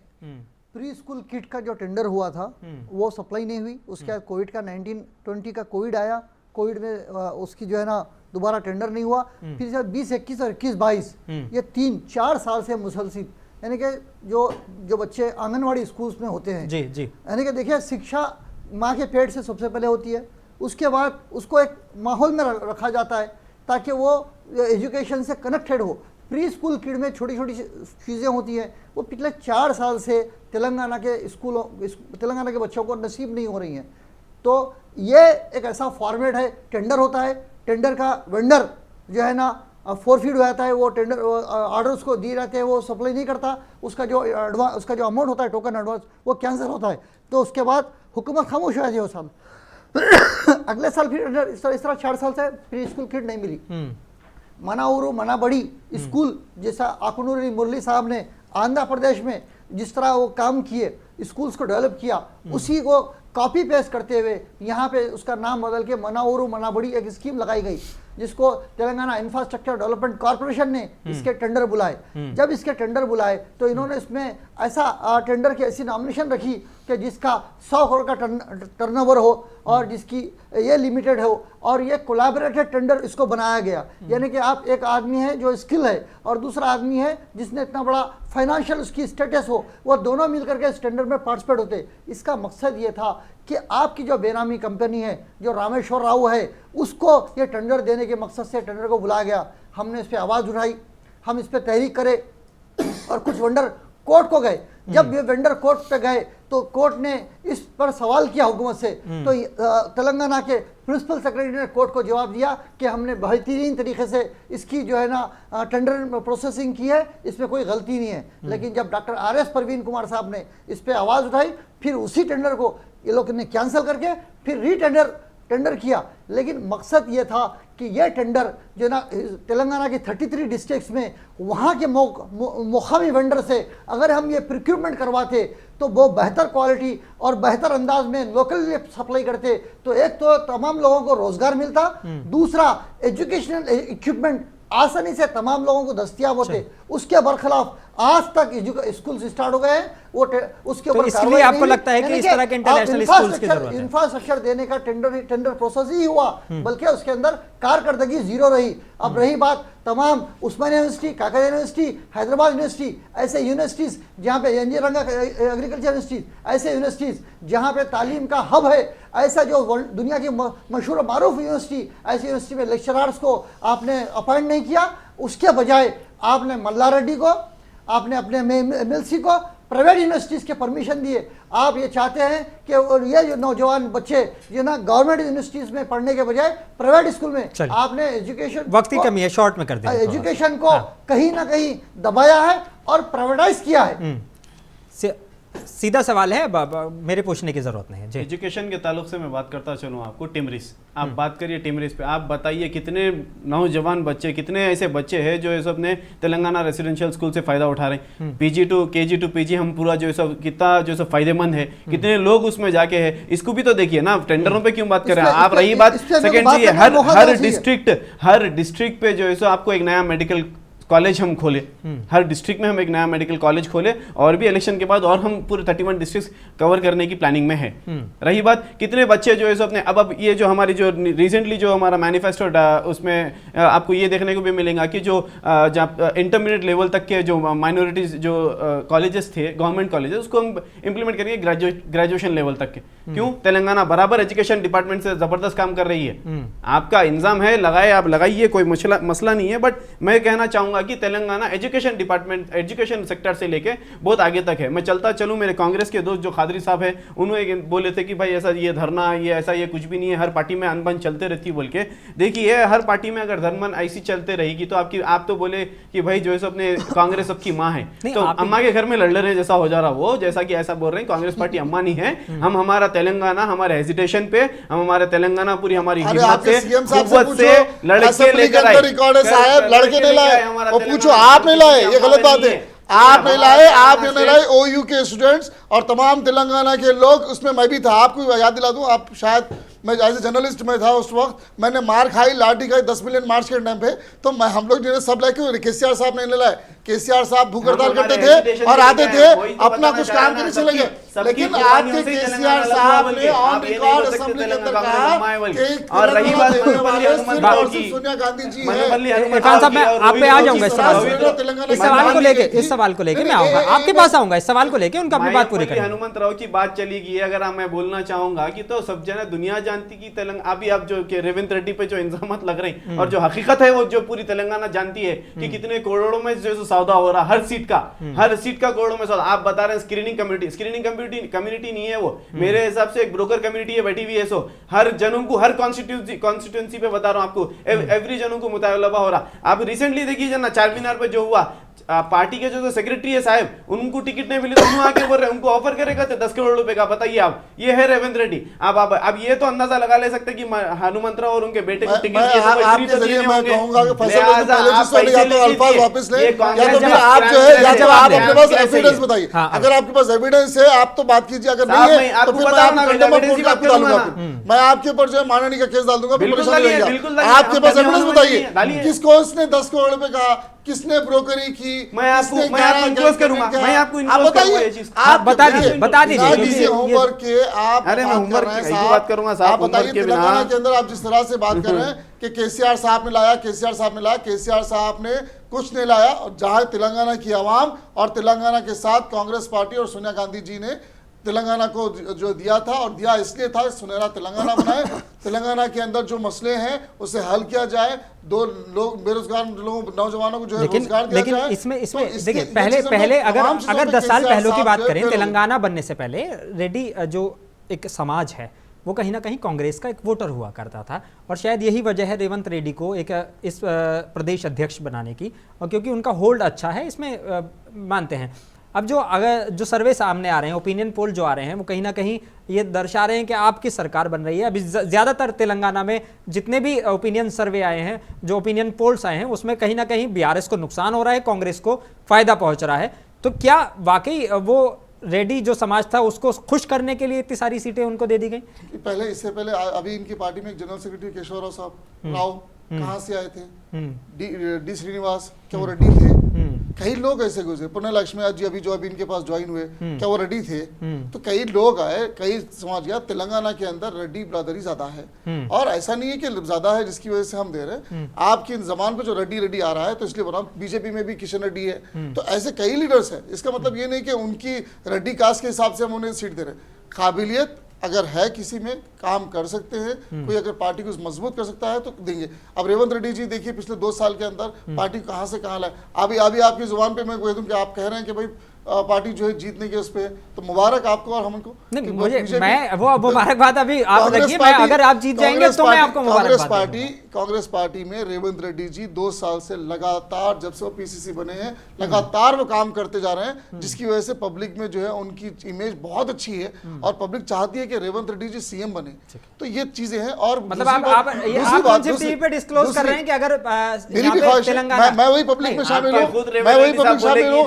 B: प्री स्कूल किट का जो टेंडर हुआ था वो सप्लाई नहीं हुई। उसके बाद कोविड का 19-20 का कोविड आया, कोविड में उसकी जो है ना दोबारा टेंडर नहीं हुआ। फिर जब 20-21 और 21-22 ये 3-4 साल से मुसलसिल, यानी कि जो बच्चे आंगनवाड़ी स्कूल्स में होते हैं,
A: जी जी,
B: यानी कि देखिए शिक्षा माँ के पेट से सबसे पहले होती है, उसके बाद उसको एक माहौल में रखा जाता है ताकि वो एजुकेशन से कनेक्टेड हो। प्री स्कूल किड में छोटी छोटी चीज़ें होती हैं, वो पिछले 4 साल से तेलंगाना के स्कूलों तेलंगाना के बच्चों को नसीब नहीं हो रही हैं। तो ये एक ऐसा फॉर्मेट है, टेंडर होता है, टेंडर का वेंडर जो है ना फोरफीड हो जाता है, वो टेंडर ऑर्डर उसको दिए जाते हैं, वो सप्लाई नहीं करता, उसका जो अमाउंट होता है टोकन एडवांस वो कैंसिल होता है। तो उसके बाद हुकूमत खामोश हो जाती है वो साल अगले साल फिर इस तरह 4 साल से प्री स्कूल किट नहीं मिली। मनाउरू मनाबड़ी स्कूल जैसा आकुनूरी मुरली साहब ने आंध्र प्रदेश में जिस तरह वो काम किए, स्कूल्स को डेवलप किया, उसी को कॉपी पेस्ट करते हुए यहाँ पे उसका नाम बदल के मनाउरू मनाबड़ी एक स्कीम लगाई गई, जिसको तेलंगाना इंफ्रास्ट्रक्चर डेवलपमेंट कॉर्पोरेशन ने इसके टेंडर बुलाए। जब इसके टेंडर बुलाए तो इन्होंने इसमें ऐसा टेंडर की ऐसी नॉमिनेशन रखी कि जिसका 100 करोड़ का टर्नओवर हो और जिसकी ये लिमिटेड हो, और ये कोलैबोरेटेड टेंडर इसको बनाया गया। यानी कि आप एक आदमी है जो स्किल है और दूसरा आदमी है जिसने इतना बड़ा फाइनेंशियल उसकी स्टेटस हो, वो दोनों मिलकर के इस टेंडर में पार्टिसिपेट होते। इसका मकसद ये था कि आपकी जो बेनामी कंपनी है जो रामेश्वर राव है उसको ये टेंडर देने के मकसद से टेंडर को बुलाया गया। हमने इस पर आवाज़ उठाई, हम इस पर तहरीक करे और कुछ वेंडर कोर्ट को गए। जब ये वेंडर कोर्ट पे गए तो कोर्ट ने इस पर सवाल किया हुकूमत से, तो तेलंगाना के प्रिंसिपल सेक्रेटरी ने कोर्ट को जवाब दिया कि हमने बेहतरीन तरीके से इसकी जो है ना टेंडर प्रोसेसिंग की है, इसमें कोई गलती नहीं है। लेकिन जब डॉक्टर RS परवीन कुमार साहब ने इस पर आवाज़ उठाई, फिर उसी टेंडर को ये लोग ने कैंसिल करके फिर टेंडर किया। लेकिन मकसद ये था कि ये टेंडर जो ना तेलंगाना के 33 डिस्ट्रिक्ट्स में वहाँ के मुकामी वेंडर से अगर हम ये प्रोक्यूरमेंट करवाते तो वो बेहतर क्वालिटी और बेहतर अंदाज में लोकल सप्लाई करते, तो एक तो तमाम लोगों को रोजगार मिलता, दूसरा एजुकेशनल इक्विपमेंट आसानी से तमाम लोगों को दस्तयाब होते। उसके बरखिलाफ आज तक स्कूल स्टार्ट हो गए हैं, वो उसके ऊपर
A: इसलिए आपको लगता है कि इस तरह के इंटरनेशनल स्कूल्स की जरूरत है?
B: इंफ्रास्ट्रक्चर देने का टेंडर प्रोसेस ही हुआ, बल्कि उसके अंदर कारकर्दगी जीरो रही। अब रही बात तमाम Osmania university, Kakatiya university, Hyderabad university, ऐसे यूनिवर्सिटीज जहाँ पे एनजी रंगा एग्रीकल्चर यूनिवर्सिटीज, ऐसे यूनिवर्सिटीज जहाँ पे तालीम का हब है, ऐसा जो दुनिया की मशहूर मारूफ यूनिवर्सिटी, ऐसी यूनिवर्सिटी में लेक्चरर्स को आपने अपॉइंट नहीं किया। उसके बजाय आपने मल्ला रेड्डी को, आपने अपने MLC को प्राइवेट यूनिवर्सिटीज़ के परमिशन दिए। आप ये चाहते हैं कि और ये जो नौजवान बच्चे जो ना गवर्नमेंट यूनिवर्सिटीज़ में पढ़ने के बजाय प्राइवेट स्कूल में, आपने एजुकेशन,
A: वक्त की कमी है, शॉर्ट में कर दें,
B: एजुकेशन को कहीं ना कहीं दबाया है और प्राइवेटाइज किया है।
A: सीधा सवाल है, मेरे पूछने की जरूरत नहीं है जी।
C: एजुकेशन के ताल्लुक से मैं बात करता चलूँ आपको, टिमरिस, आप बात करिए टिमरिस पे, आप बताइए कितने नौजवान बच्चे, कितने ऐसे बच्चे हैं जो ये सब ने तेलंगाना रेसिडेंशियल स्कूल से फायदा उठा रहे हैं। PG to KG to PG हम पूरा जो सब कितना जो सब फायदेमंद है, कितने लोग उसमें जाके हैं, इसको भी तो देखिए ना। टेंडरों पे क्यों बात कर रहे हैं आप? रही बात सेकेंडरी, हर डिस्ट्रिक्ट पे जो है सो आपको एक नया मेडिकल कॉलेज हम खोले, हर डिस्ट्रिक्ट में हम एक नया मेडिकल कॉलेज खोले, और भी इलेक्शन के बाद और हम पूरे 31 डिस्ट्रिक्ट कवर करने की प्लानिंग में है। रही बात कितने बच्चे जो है सो अपने अब ये जो हमारी जो रिसेंटली जो हमारा मैनिफेस्टो उसमें आपको ये देखने को भी मिलेगा कि जो इंटरमीडिएट लेवल तक के जो माइनॉरिटीज जो कॉलेजेस थे, गवर्नमेंट कॉलेजेस, उसको हम इंप्लीमेंट करेंगे ग्रेजुएशन लेवल तक के। क्यों? तेलंगाना बराबर एजुकेशन डिपार्टमेंट से जबरदस्त काम कर रही है। आपका इंतजाम है, लगाए, आप लगाइए, कोई मसला नहीं है। बट मैं कहना चाहूंगा कि Telangana education department, education sector से लेके बहुत आगे तक है। मैं चलता चलूं, मेरे कांग्रेस के दोस्त जो खादरी साहब है, उन्होंने बोले थे कि भाई ऐसा ये धरना, ये ऐसा, ये कुछ भी नहीं है, हर पार्टी में अनबन चलते रहती बोल के। देखिए हर पार्टी में अगर धर्मन ऐसी चलते रहेगी तो आप तो बोले कि भाई जो है अपने कांग्रेस सबकी माँ है, तो अम्मा के घर में लड़ रहे जैसा हो जा रहा, वो जैसा कि ऐसा बोल रहे हैं कांग्रेस पार्टी अम्मा नहीं है। हम हमारा तेलंगाना, हमारे हेजिटेशन पे, हम हमारे तेलंगाना पूरी हमारी हिम्मत से लड़के
D: लड़के नहीं लाए, वो पूछो आप नहीं लाए, ये गलत बात है। आप नहीं लाए, आप नहीं लाए, OU के स्टूडेंट्स और तमाम तेलंगाना के लोग, उसमें मैं भी था। आपको याद दिला दूं, आप शायद, मैं एज ए जर्नलिस्ट में था उस वक्त, मैंने मार खाई, लाठी खाई 10 मिलियन मार्च के टाइम पे, तो मैं हम लोग जो सब लाए, KCR साहब नहीं लाए। KCR साहब भूख हड़ताल करते थे और आते थे, अपना कुछ काम करने चले गए। लेकिन आपके KCR साहब ने ऑन रिकॉर्ड असेंबली के अंदर कहा कि
C: और रही बात
D: सोनिया गांधी जी है।
A: इरफान साहब, मैं आप पे आ जाऊंगा इस सवाल को लेके मैं आऊंगा, आपके पास आऊंगा इस सवाल को लेके, उनका अपनी बात पूरी करें।
C: हनुमंत राव की बात चली गई, अगर मैं बोलना चाहूंगा कि तो सब जना दुनिया जानती कि तेलंगाना, अभी आप जो रेवंत रेड्डी पे जो इंजामत लग रहे हैं और जो हकीकत है वो जो पूरी तेलंगाना जानती है कि कितने करोड़ों में जो सौदा हो रहा, हर सीट का करोड़ों में सौदा। आप बता रहे हैं स्क्रीनिंग कम्युनिटी नहीं है वो, मेरे हिसाब से एक ब्रोकर कम्युनिटी है बैठी हुई है। सो हर जनों को, हर कॉन्स्टिट्यूंसी पे बता रहा हूं आपको, एवरी जनों को मुतालबा हो रहा। आप रिसेंटली देखिए ना चार मीनार पे जो हुआ, पार्टी के जो सेक्रेटरी है साहब, उनको टिकट नहीं मिली तो क्यों आके बोल रहे, उनको ऑफर करेगा 10 करोड़ रुपए का। बताइए आप, ये है रेवंत रेड्डी। अब ये तो अंदाजा लगा ले सकते कि हनुमंत राव और उनके बेटे को टिकट
D: आपके जरिए मैं कहूंगा कि फैसल या तो अल्फाज वापस ले, या तो फिर आप जो है, या तो आप अपने पास एविडेंस बताइए। अगर आपके पास एविडेंस है आप तो बात कीजिए, अगर नहीं है तो फिर मैं आपको डालूंगा, मैं आपके ऊपर जो है मानहानि का केस डाल दूंगा। आपके पास एविडेंस बताइए, किसको उसने 10 करोड़ रुपए कहा, किसने ब्रोकरी की,
C: मैं आपको इन्क्लोज करूंगा, मैं आपको इन्क्लोज करूंगा ये चीज।
A: आप बता दीजिए
D: होमवर्क के आप
C: होमवर्क की बात करूंगा साहब।
D: आप बताइए तेलंगाना के अंदर आप जिस तरह से बात कर रहे हैं कि KCR साहब ने लाया, KCR साहब ने कुछ नहीं लाया। और जहां तेलंगाना की आवाम और तेलंगाना के साथ कांग्रेस पार्टी और सोनिया गांधी जी ने तेलंगाना को जो दिया था, और दिया इसलिए था सुनहरा तेलंगाना बनाए, तेलंगाना के अंदर जो मसले हैं उसे हल किया जाए, 2 लोग बेरोजगार लोगों, नौजवानों को जो है रोजगार दिया जाए।
A: लेकिन इसमें देखिए पहले अगर 10 साल पहले की बात करें, तेलंगाना बनने से पहले रेड्डी जो एक समाज है वो कहीं ना कहीं कांग्रेस का एक वोटर हुआ करता था, और शायद यही वजह है रेवंत रेड्डी को एक इस प्रदेश अध्यक्ष बनाने की, और क्योंकि उनका होल्ड अच्छा है इसमें मानते हैं। अब जो सर्वे सामने आ रहे हैं, ओपिनियन पोल जो आ रहे हैं, वो कहीं ना कहीं ये दर्शा रहे हैं कि आपकी सरकार बन रही है। अभी ज़्यादातर तेलंगाना में जितने भी ओपिनियन सर्वे आए हैं, जो ओपिनियन पोल्स आए हैं, उसमें कहीं ना कहीं BRS को नुकसान हो रहा है, कांग्रेस को फ़ायदा पहुंच रहा है। तो क्या वाकई वो रेड्डी जो समाज था उसको खुश करने के लिए इतनी सारी सीटें उनको दे दी गई?
D: इससे पहले अभी इनकी पार्टी में जनरल सेक्रेटरी केशव राव साहब राव कहाँ से आए थे? डी श्रीनिवास, क्या वो रेड्डी थे? कई लोग ऐसे गुजरे, पुण्य लक्ष्मी जी अभी इनके पास ज्वाइन हुए, क्या वो रेड्डी थे? तो कई लोग आए, कई समाज गया। तेलंगाना के अंदर रेड्डी ब्रदरी ज्यादा है, और ऐसा नहीं है कि ज्यादा है जिसकी वजह से हम दे रहे हैं। आपकी जबान पे जो रेड्डी आ रहा है, तो इसलिए बोल रहा हूँ। बीजेपी में भी किशन रेड्डी है, तो ऐसे कई लीडर्स है। इसका मतलब ये नहीं कि उनकी रेड्डी कास्ट के हिसाब से हम उन्हें सीट दे रहे हैं। काबिलियत अगर है किसी में, काम कर सकते हैं, कोई अगर पार्टी को मजबूत कर सकता है तो देंगे। अब रेवंत रेड्डी जी देखिए पिछले 2 साल के अंदर पार्टी कहां से कहां लाए। अभी आपकी जुबान पे मैं कह दूं कि आप कह रहे हैं कि भाई पार्टी जो है जीतने के उस पे, तो मुबारक आपको और हमको।
A: नहीं, मुझे मैं वो मुबारकबाद अभी आप रखिए, मैं अगर आप जीत जाएंगे तो मैं आपको मुबारकबाद
D: कांग्रेस पार्टी में रेवंत रेड्डी जी 2 साल से लगातार, जब से वो पीसीसी बने हैं, लगातार वो काम करते जा रहे हैं, जिसकी वजह से पब्लिक में जो है उनकी इमेज बहुत अच्छी है और पब्लिक चाहती है कि रेवंत रेड्डी जी सीएम बने। तो ये चीजें हैं। और
A: मतलब आप टीवी पे डिस्क्लोज कर रहे हैं कि अगर
D: मेरी भी ख्वाहिश है, मैं वही पब्लिक में शामिल हूं, मैं वही पब्लिक शामिल हूं,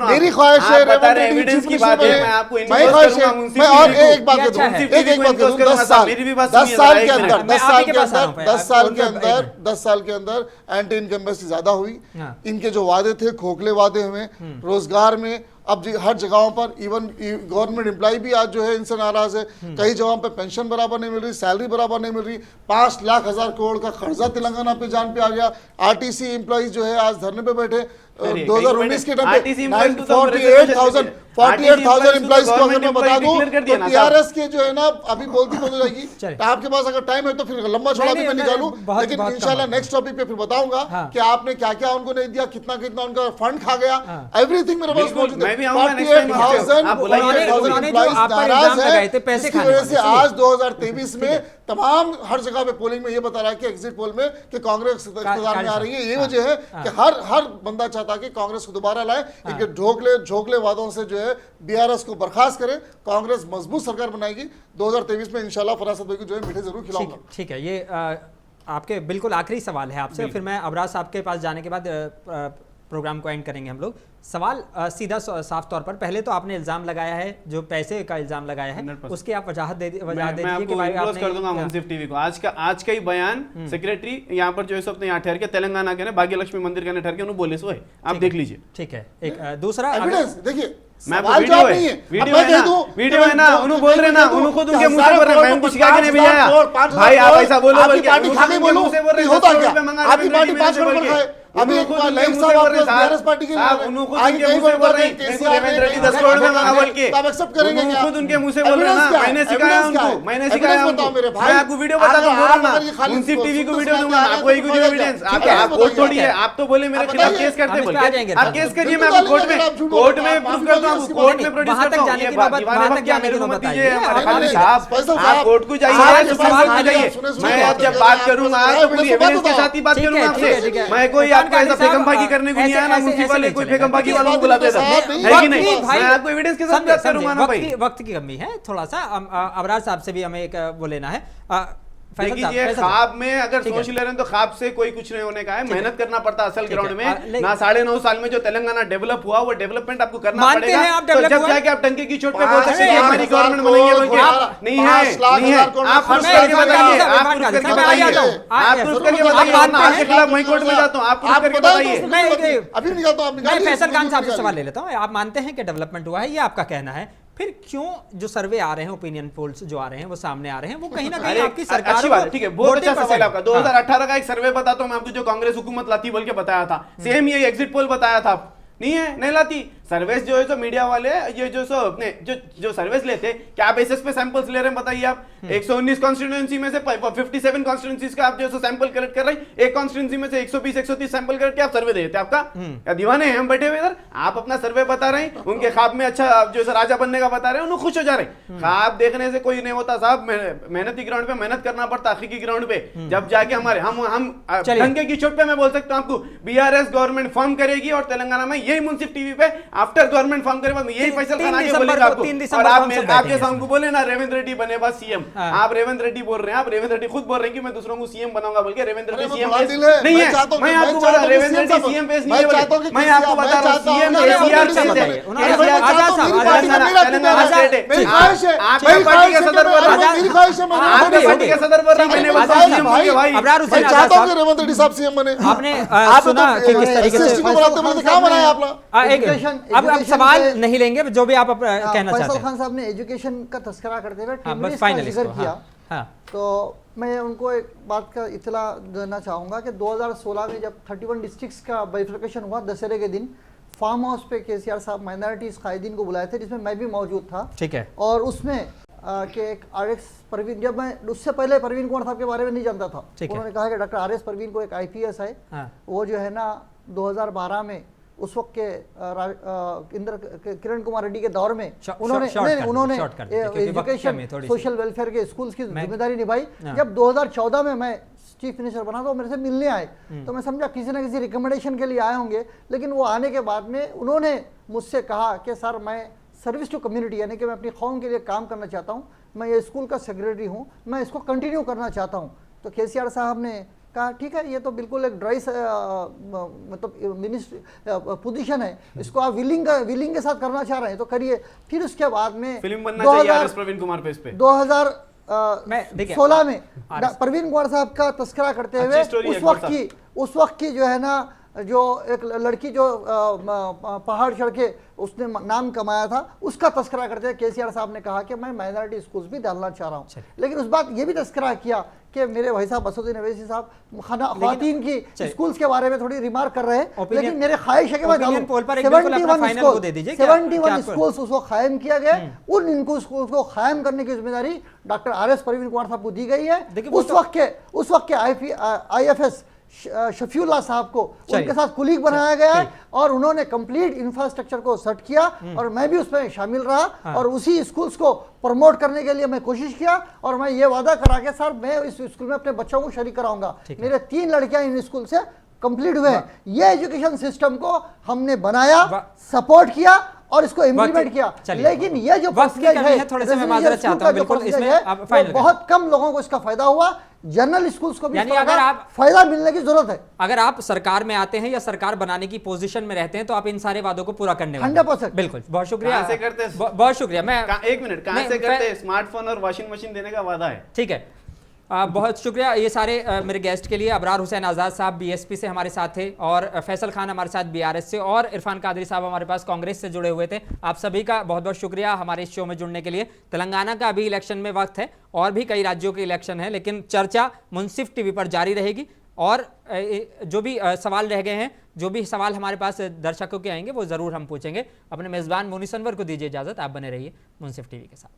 D: मेरी ख्वाहिश है रेवंत रेड्डी चीफ मिनिस्टर बने। मैं ख्वाहिश है, मैं और एक बात करूं, एक बात करूं, 10 साल के अंदर एंटी इनकम्बेंसी ज्यादा हुई। इनके जो वादे थे खोखले वादे हुए रोजगार में। अब हर जगहों पर इवन गवर्नमेंट एम्प्लॉय भी आज जो है इनसे नाराज है। कई जगहों पे पेंशन बराबर नहीं मिल रही, सैलरी बराबर नहीं मिल रही। 5 लाख 1000 करोड़ का कर्जा तेलंगाना पे जान पे आ गया। आरटीसी एम्प्लॉय जो है आज धरने पे बैठे। 2019 के टाइम पे 48,000 एम्प्लॉइज को अगर मैं बता दूं तो टीआरएस के जो है ना अभी बोलती जाएगी। आपके पास अगर टाइम है तो फिर लंबा चौड़ा भी मैं निकालूं, लेकिन इंशाल्लाह नेक्स्ट टॉपिक पे फिर बताऊंगा कि आपने क्या क्या उनको नहीं दिया, कितना कितना उनका फंड खा गया, एवरीथिंग मेरे पास मौजूद है। 48,000 नाराज है। इसकी वजह से आज 2023 में तमाम हर जगह पे पोलिंग में ये बता रहा है कि एग्जिट पोल में कि कांग्रेस इक़्तिदार में आ रही है। ये वजह है कि हर बंदा चाहता है कि कांग्रेस को दोबारा लाए। इनके झोंकले वादों से जो है बीआरएस को बर्खास्त करें, कांग्रेस मजबूत सरकार बनाएगी। 2023 में इंशाल्लाह फरासत भाई को जो है मीठे जरूर खिलाऊंगा।
A: ठीक है, ये आपके बिल्कुल आखिरी सवाल है आपसे, फिर मैं अबराज साहब के पास जाने के बाद प्रोग्राम को एंड करेंगे हम लोग। सवाल सीधा साफ तौर पर, पहले तो आपने इल्जाम लगाया है, जो पैसे का इल्जाम लगाया है, उसकी आप वजाहत दे दीजिए कि भाई आपने
C: कर दूंगा मुंसिफ टीवी को। आज का ही बयान सेक्रेटरी यहाँ पर जो है सब यहाँ ठहर के तेलंगाना के भाग्य लक्ष्मी मंदिर के ठहर के उन्होंने बोले सो है, आप देख लीजिए।
A: ठीक है, एक दूसरा
D: देखिए
C: मैं वीडियो है ना, उन्होंने बोल रहे ना, उन्होंने खुद उनके मुंह से बोल रहे, मैं उनको शिका के नहीं भेजा भाई, आप ऐसा बोलो बोल के
D: पार्टी खा के बोलो होता क्या? आपकी पार्टी 5 करोड़ खाए, अभी एक लाइन साहब आपके बीआरएस पार्टी के
C: उन्होंने खुद उनके मुंह से बोल रहे हैं रेवंत रेड्डी 10 करोड़ में मांगा बोल के,
D: आप एक्सेप्ट करेंगे क्या?
C: खुद उनके मुंह से बोल रहे हैं ना, मैंने सिखाया उनको, मैंने सिखाया उनको। मैं आपको वीडियो बता दूं, बोल रहा हूं मुंसिफ टीवी को वीडियो दूंगा, आपको एक वीडियो एविडेंस। आप कोर्ट थोड़ी है, आप तो बोले मेरे खिलाफ केस करते बोल के, आप केस करिए, मैं आपको कोर्ट में प्रूफ करता हूं, कोर्ट में प्रोड्यूस करता हूं। ये बात क्या मेरे को मत दीजिए हमारे खाली साहब, आप कोर्ट को जाइए, मैं आप जब बात करूंगा तो पूरी एविडेंस के साथ ही बात करूंगा आपसे। मैं कोई आपको ऐसा फेकमबाजी करने को नहीं आया ना, मुंसिफ वाले कोई फेकमबाजी वालों को बुलाते थे, है कि नहीं? मैं आपको एविडेंस के साथ बात करूंगा ना भाई।
A: वक्त की कमी है थोड़ा सा, अबराज साहब से भी हमें एक वो लेना है।
C: देखिए ख्वाब में अगर सोच ले रहे हैं तो ख्वाब से कोई कुछ नहीं होने का है, मेहनत करना पड़ता है असल ग्राउंड में ना। 9.5 साल में जो तेलंगाना डेवलप हुआ वो डेवलपमेंट आपको करना पड़ेगा। तो जब जाके आप टंके की चोट पे बोल सकते हैं हमारी गवर्नमेंट बनेंगे बोल के, नहीं है नहीं है। आप प्रूफ करके बताइए, आप प्रूफ करके बताइए, आप प्रूफ करके बताइए, आपके खिलाफ मैं कोर्ट में जाता हूँ, आप प्रूफ करके बताइए।
D: अभी नहीं जाता,
A: मैं फैसल खान साहब से सवाल ले लेता हूँ। आप मानते हैं कि डेवलपमेंट हुआ है, ये आपका कहना है, फिर क्यों जो सर्वे आ रहे हैं, ओपिनियन पोल्स जो आ रहे हैं, वो सामने आ रहे हैं, वो कहीं ना कहीं आपकी सरकार
C: अच्छी बात है, ठीक है, बहुत अच्छा सवाल है आपका। 2018 का एक सर्वे बताता हूं मैं आपको, जो कांग्रेस हुकूमत लाती बोल के बताया था, सेम ये एग्जिट पोल बताया था, नहीं है, नहीं लाती। सर्विस जो है तो मीडिया वाले ये जो सो अपने जो सर्विस लेते, क्या बेसिस पे सैंपल्स ले रहे हैं बताइए आप? 119 कॉन्स्टिट्यूएंसी में से 57 कॉन्स्टिट्यूएंसीज का आप जो सैंपल कलेक्ट कर रहे हैं, एक कॉन्स्टिट्यूएंसी में से 120-130 सैंपल करके आप सर्वे देते हैं। आपका क्या दीवाने हैं हम बैठे हुए इधर? आप अपना सर्वे बता रहे हैं, उनके ख्वाब में अच्छा जो राजा बनने का बता रहे हैं, उन्हें खुश हो जा रहे हैं। ख्वाब देखने से कोई नहीं होता साहब, मेहनती ग्राउंड पे मेहनत करना पड़ता, हकीकी ग्राउंड पे जब जाके हमारे हम डंके की चोट पे मैं बोल सकता हूं आपको, बीआरएस गवर्नमेंट फॉर्म करेगी और तेलंगाना में यही मुंसिफ टीवी पे आफ्टर गवर्नमेंट फॉर्म करे बाद यही फैसल खान आगे बोलेगा आपको। और आप जैसा उनको बोले ना रेवंत रेड्डी बने बस सीएम, आप रेवंत रेड्डी बोल रहे हैं, आप रेवंत रेड्डी खुद बोल रहे हैं कि मैं दूसरों को सीएम बनाऊंगा बोल के। रेवंत रेड्डी सीएम नहीं है, मैं आपको बोल रहा हूं रेवंत रेड्डी सीएम पेश नहीं है, मैं आपको बता रहा हूं सीएम केसीआर से तेलंगाना स्टेट है। आपकी पार्टी के सदर बोल रहा है, आपकी पार्टी के सदर बोल रहा है, मैंने बोला सीएम हो गए भाई।
A: अबरार हुसैन
D: चाहता हूं कि रेवंत रेड्डी साहब सीएम बने।
A: आपने सुना कि किस तरीके से
D: क्या बनाया आपने?
A: अब सवाल नहीं लेंगे, जो भी आप कहना चाहते हैं।
B: फैसल खान साहब ने एजुकेशन का तस्करा करते हुए
A: बस फाइनली
B: जिक्र किया, तो मैं उनको एक बात का इत्तला देना चाहूँगा कि 2016 में जब 31 डिस्ट्रिक्ट्स का बाइफर्केशन हुआ, दशहरे के दिन फार्म हाउस पे केसीआर साहब माइनॉरिटीज कायदीन को बुलाए थे, जिसमें मैं भी मौजूद था।
A: ठीक है।
B: और उसमें कि एक आरएस परवीन, जब मैं उससे पहले परवीन कुमार साहब के बारे में नहीं जानता था, उन्होंने कहा कि डॉक्टर आरएस परवीन को एक आईपीएस है, वो जो है ना 2012 में उस वक्त के किरण कुमार रेड्डी के दौर में उन्होंने एजुकेशन सोशल वेलफेयर के स्कूल्स की जिम्मेदारी निभाई। जब 2014 में मैं चीफ मिनिस्टर बना तो मेरे से मिलने आए, तो मैं समझा किसी न किसी रिकमेंडेशन के लिए आए होंगे, लेकिन वो आने के बाद में उन्होंने मुझसे कहा कि सर मैं सर्विस टू कम्युनिटी यानी कि मैं अपनी कौम के लिए काम करना चाहता हूँ, मैं ये स्कूल का सेक्रेटरी हूँ, मैं इसको कंटिन्यू करना चाहता हूँ। तो केसीआर साहब ने कहा ठीक है, ये तो बिल्कुल एक ड्राई मतलब मिनिस्ट्री पोजीशन है, इसको आप विलिंग के साथ करना चाह रहे हैं तो करिए। फिर उसके बाद में
C: फिल्म बनना चाहिए आर एस प्रवीण कुमार पे इस पे
B: 2016 में प्रवीण कुमार साहब का तस्करा करते हुए उस वक्त की जो है ना, जो एक लड़की जो पहाड़ चढ़ के उसने नाम कमाया था, उसका तस्करा करते हुए केसीआर साहब ने कहा कि मैं माइनॉरिटी स्कूल्स भी डालना चाह रहा हूँ। लेकिन उस बात ये भी तस्करा किया कि मेरे भाई साहब असदुद्दीन अवैसी साहब ख़वातीन की स्कूल्स के बारे में थोड़ी रिमार्क कर रहे हैं, लेकिन मेरे ख्वाहिश है कि मैं 71 स्कूल्स उसको कायम किया गया। उन इनको स्कूल्स को कायम करने की जिम्मेदारी डॉक्टर आर.एस. प्रवीण कुमार साहब को दी गई है। उस वक्त के IFS शफीउल्लाह साहब को उनके साथ कुलीग बनाया गया है और उन्होंने कंप्लीट इंफ्रास्ट्रक्चर को सेट किया और मैं भी उसमें शामिल रहा और उसी स्कूल्स को प्रमोट करने के लिए मैं कोशिश किया और मैं ये वादा करा कि सर मैं इस स्कूल में अपने बच्चों को शरीक कराऊंगा। मेरे 3 लड़कियां इन स्कूल से कंप्लीट हुए हैं। ये एजुकेशन सिस्टम को हमने बनाया, सपोर्ट किया और इसको इम्प्लीमेंट किया, लेकिन ये जो
A: थोड़े से मैं माजरत चाहता हूं, बिल्कुल इसमें
B: बहुत कम लोगों को इसका फायदा हुआ। जनरल स्कूल्स को भी
A: अगर आप
B: फायदा मिलने की जरूरत है।
A: अगर आप सरकार में आते हैं या सरकार बनाने की पोजीशन में रहते हैं तो आप इन सारे वादों को पूरा करने वाले
B: 100%।
A: बिल्कुल, बहुत शुक्रिया
C: से करते,
A: बहुत शुक्रिया। मैं
C: एक मिनट, कहां से करते? स्मार्टफोन और वॉशिंग मशीन देने का वादा है।
A: ठीक है, बहुत शुक्रिया ये सारे मेरे गेस्ट के लिए। अबरार हुसैन आज़ाद साहब BSP से हमारे साथ थे और फैसल खान हमारे साथ BRS से और इरफान कादरी साहब हमारे पास कांग्रेस से जुड़े हुए थे। आप सभी का बहुत बहुत शुक्रिया हमारे इस शो में जुड़ने के लिए। तेलंगाना का अभी इलेक्शन में वक्त है और भी कई राज्यों के इलेक्शन है, लेकिन चर्चा मुंसिफ TV पर जारी रहेगी और जो भी सवाल रह गए हैं, जो भी सवाल हमारे पास दर्शकों के आएंगे वो ज़रूर हम पूछेंगे। अपने मेज़बान मोनिस अनवर को दीजिए इजाज़त, आप बने रहिए मुंसिफ TV के साथ।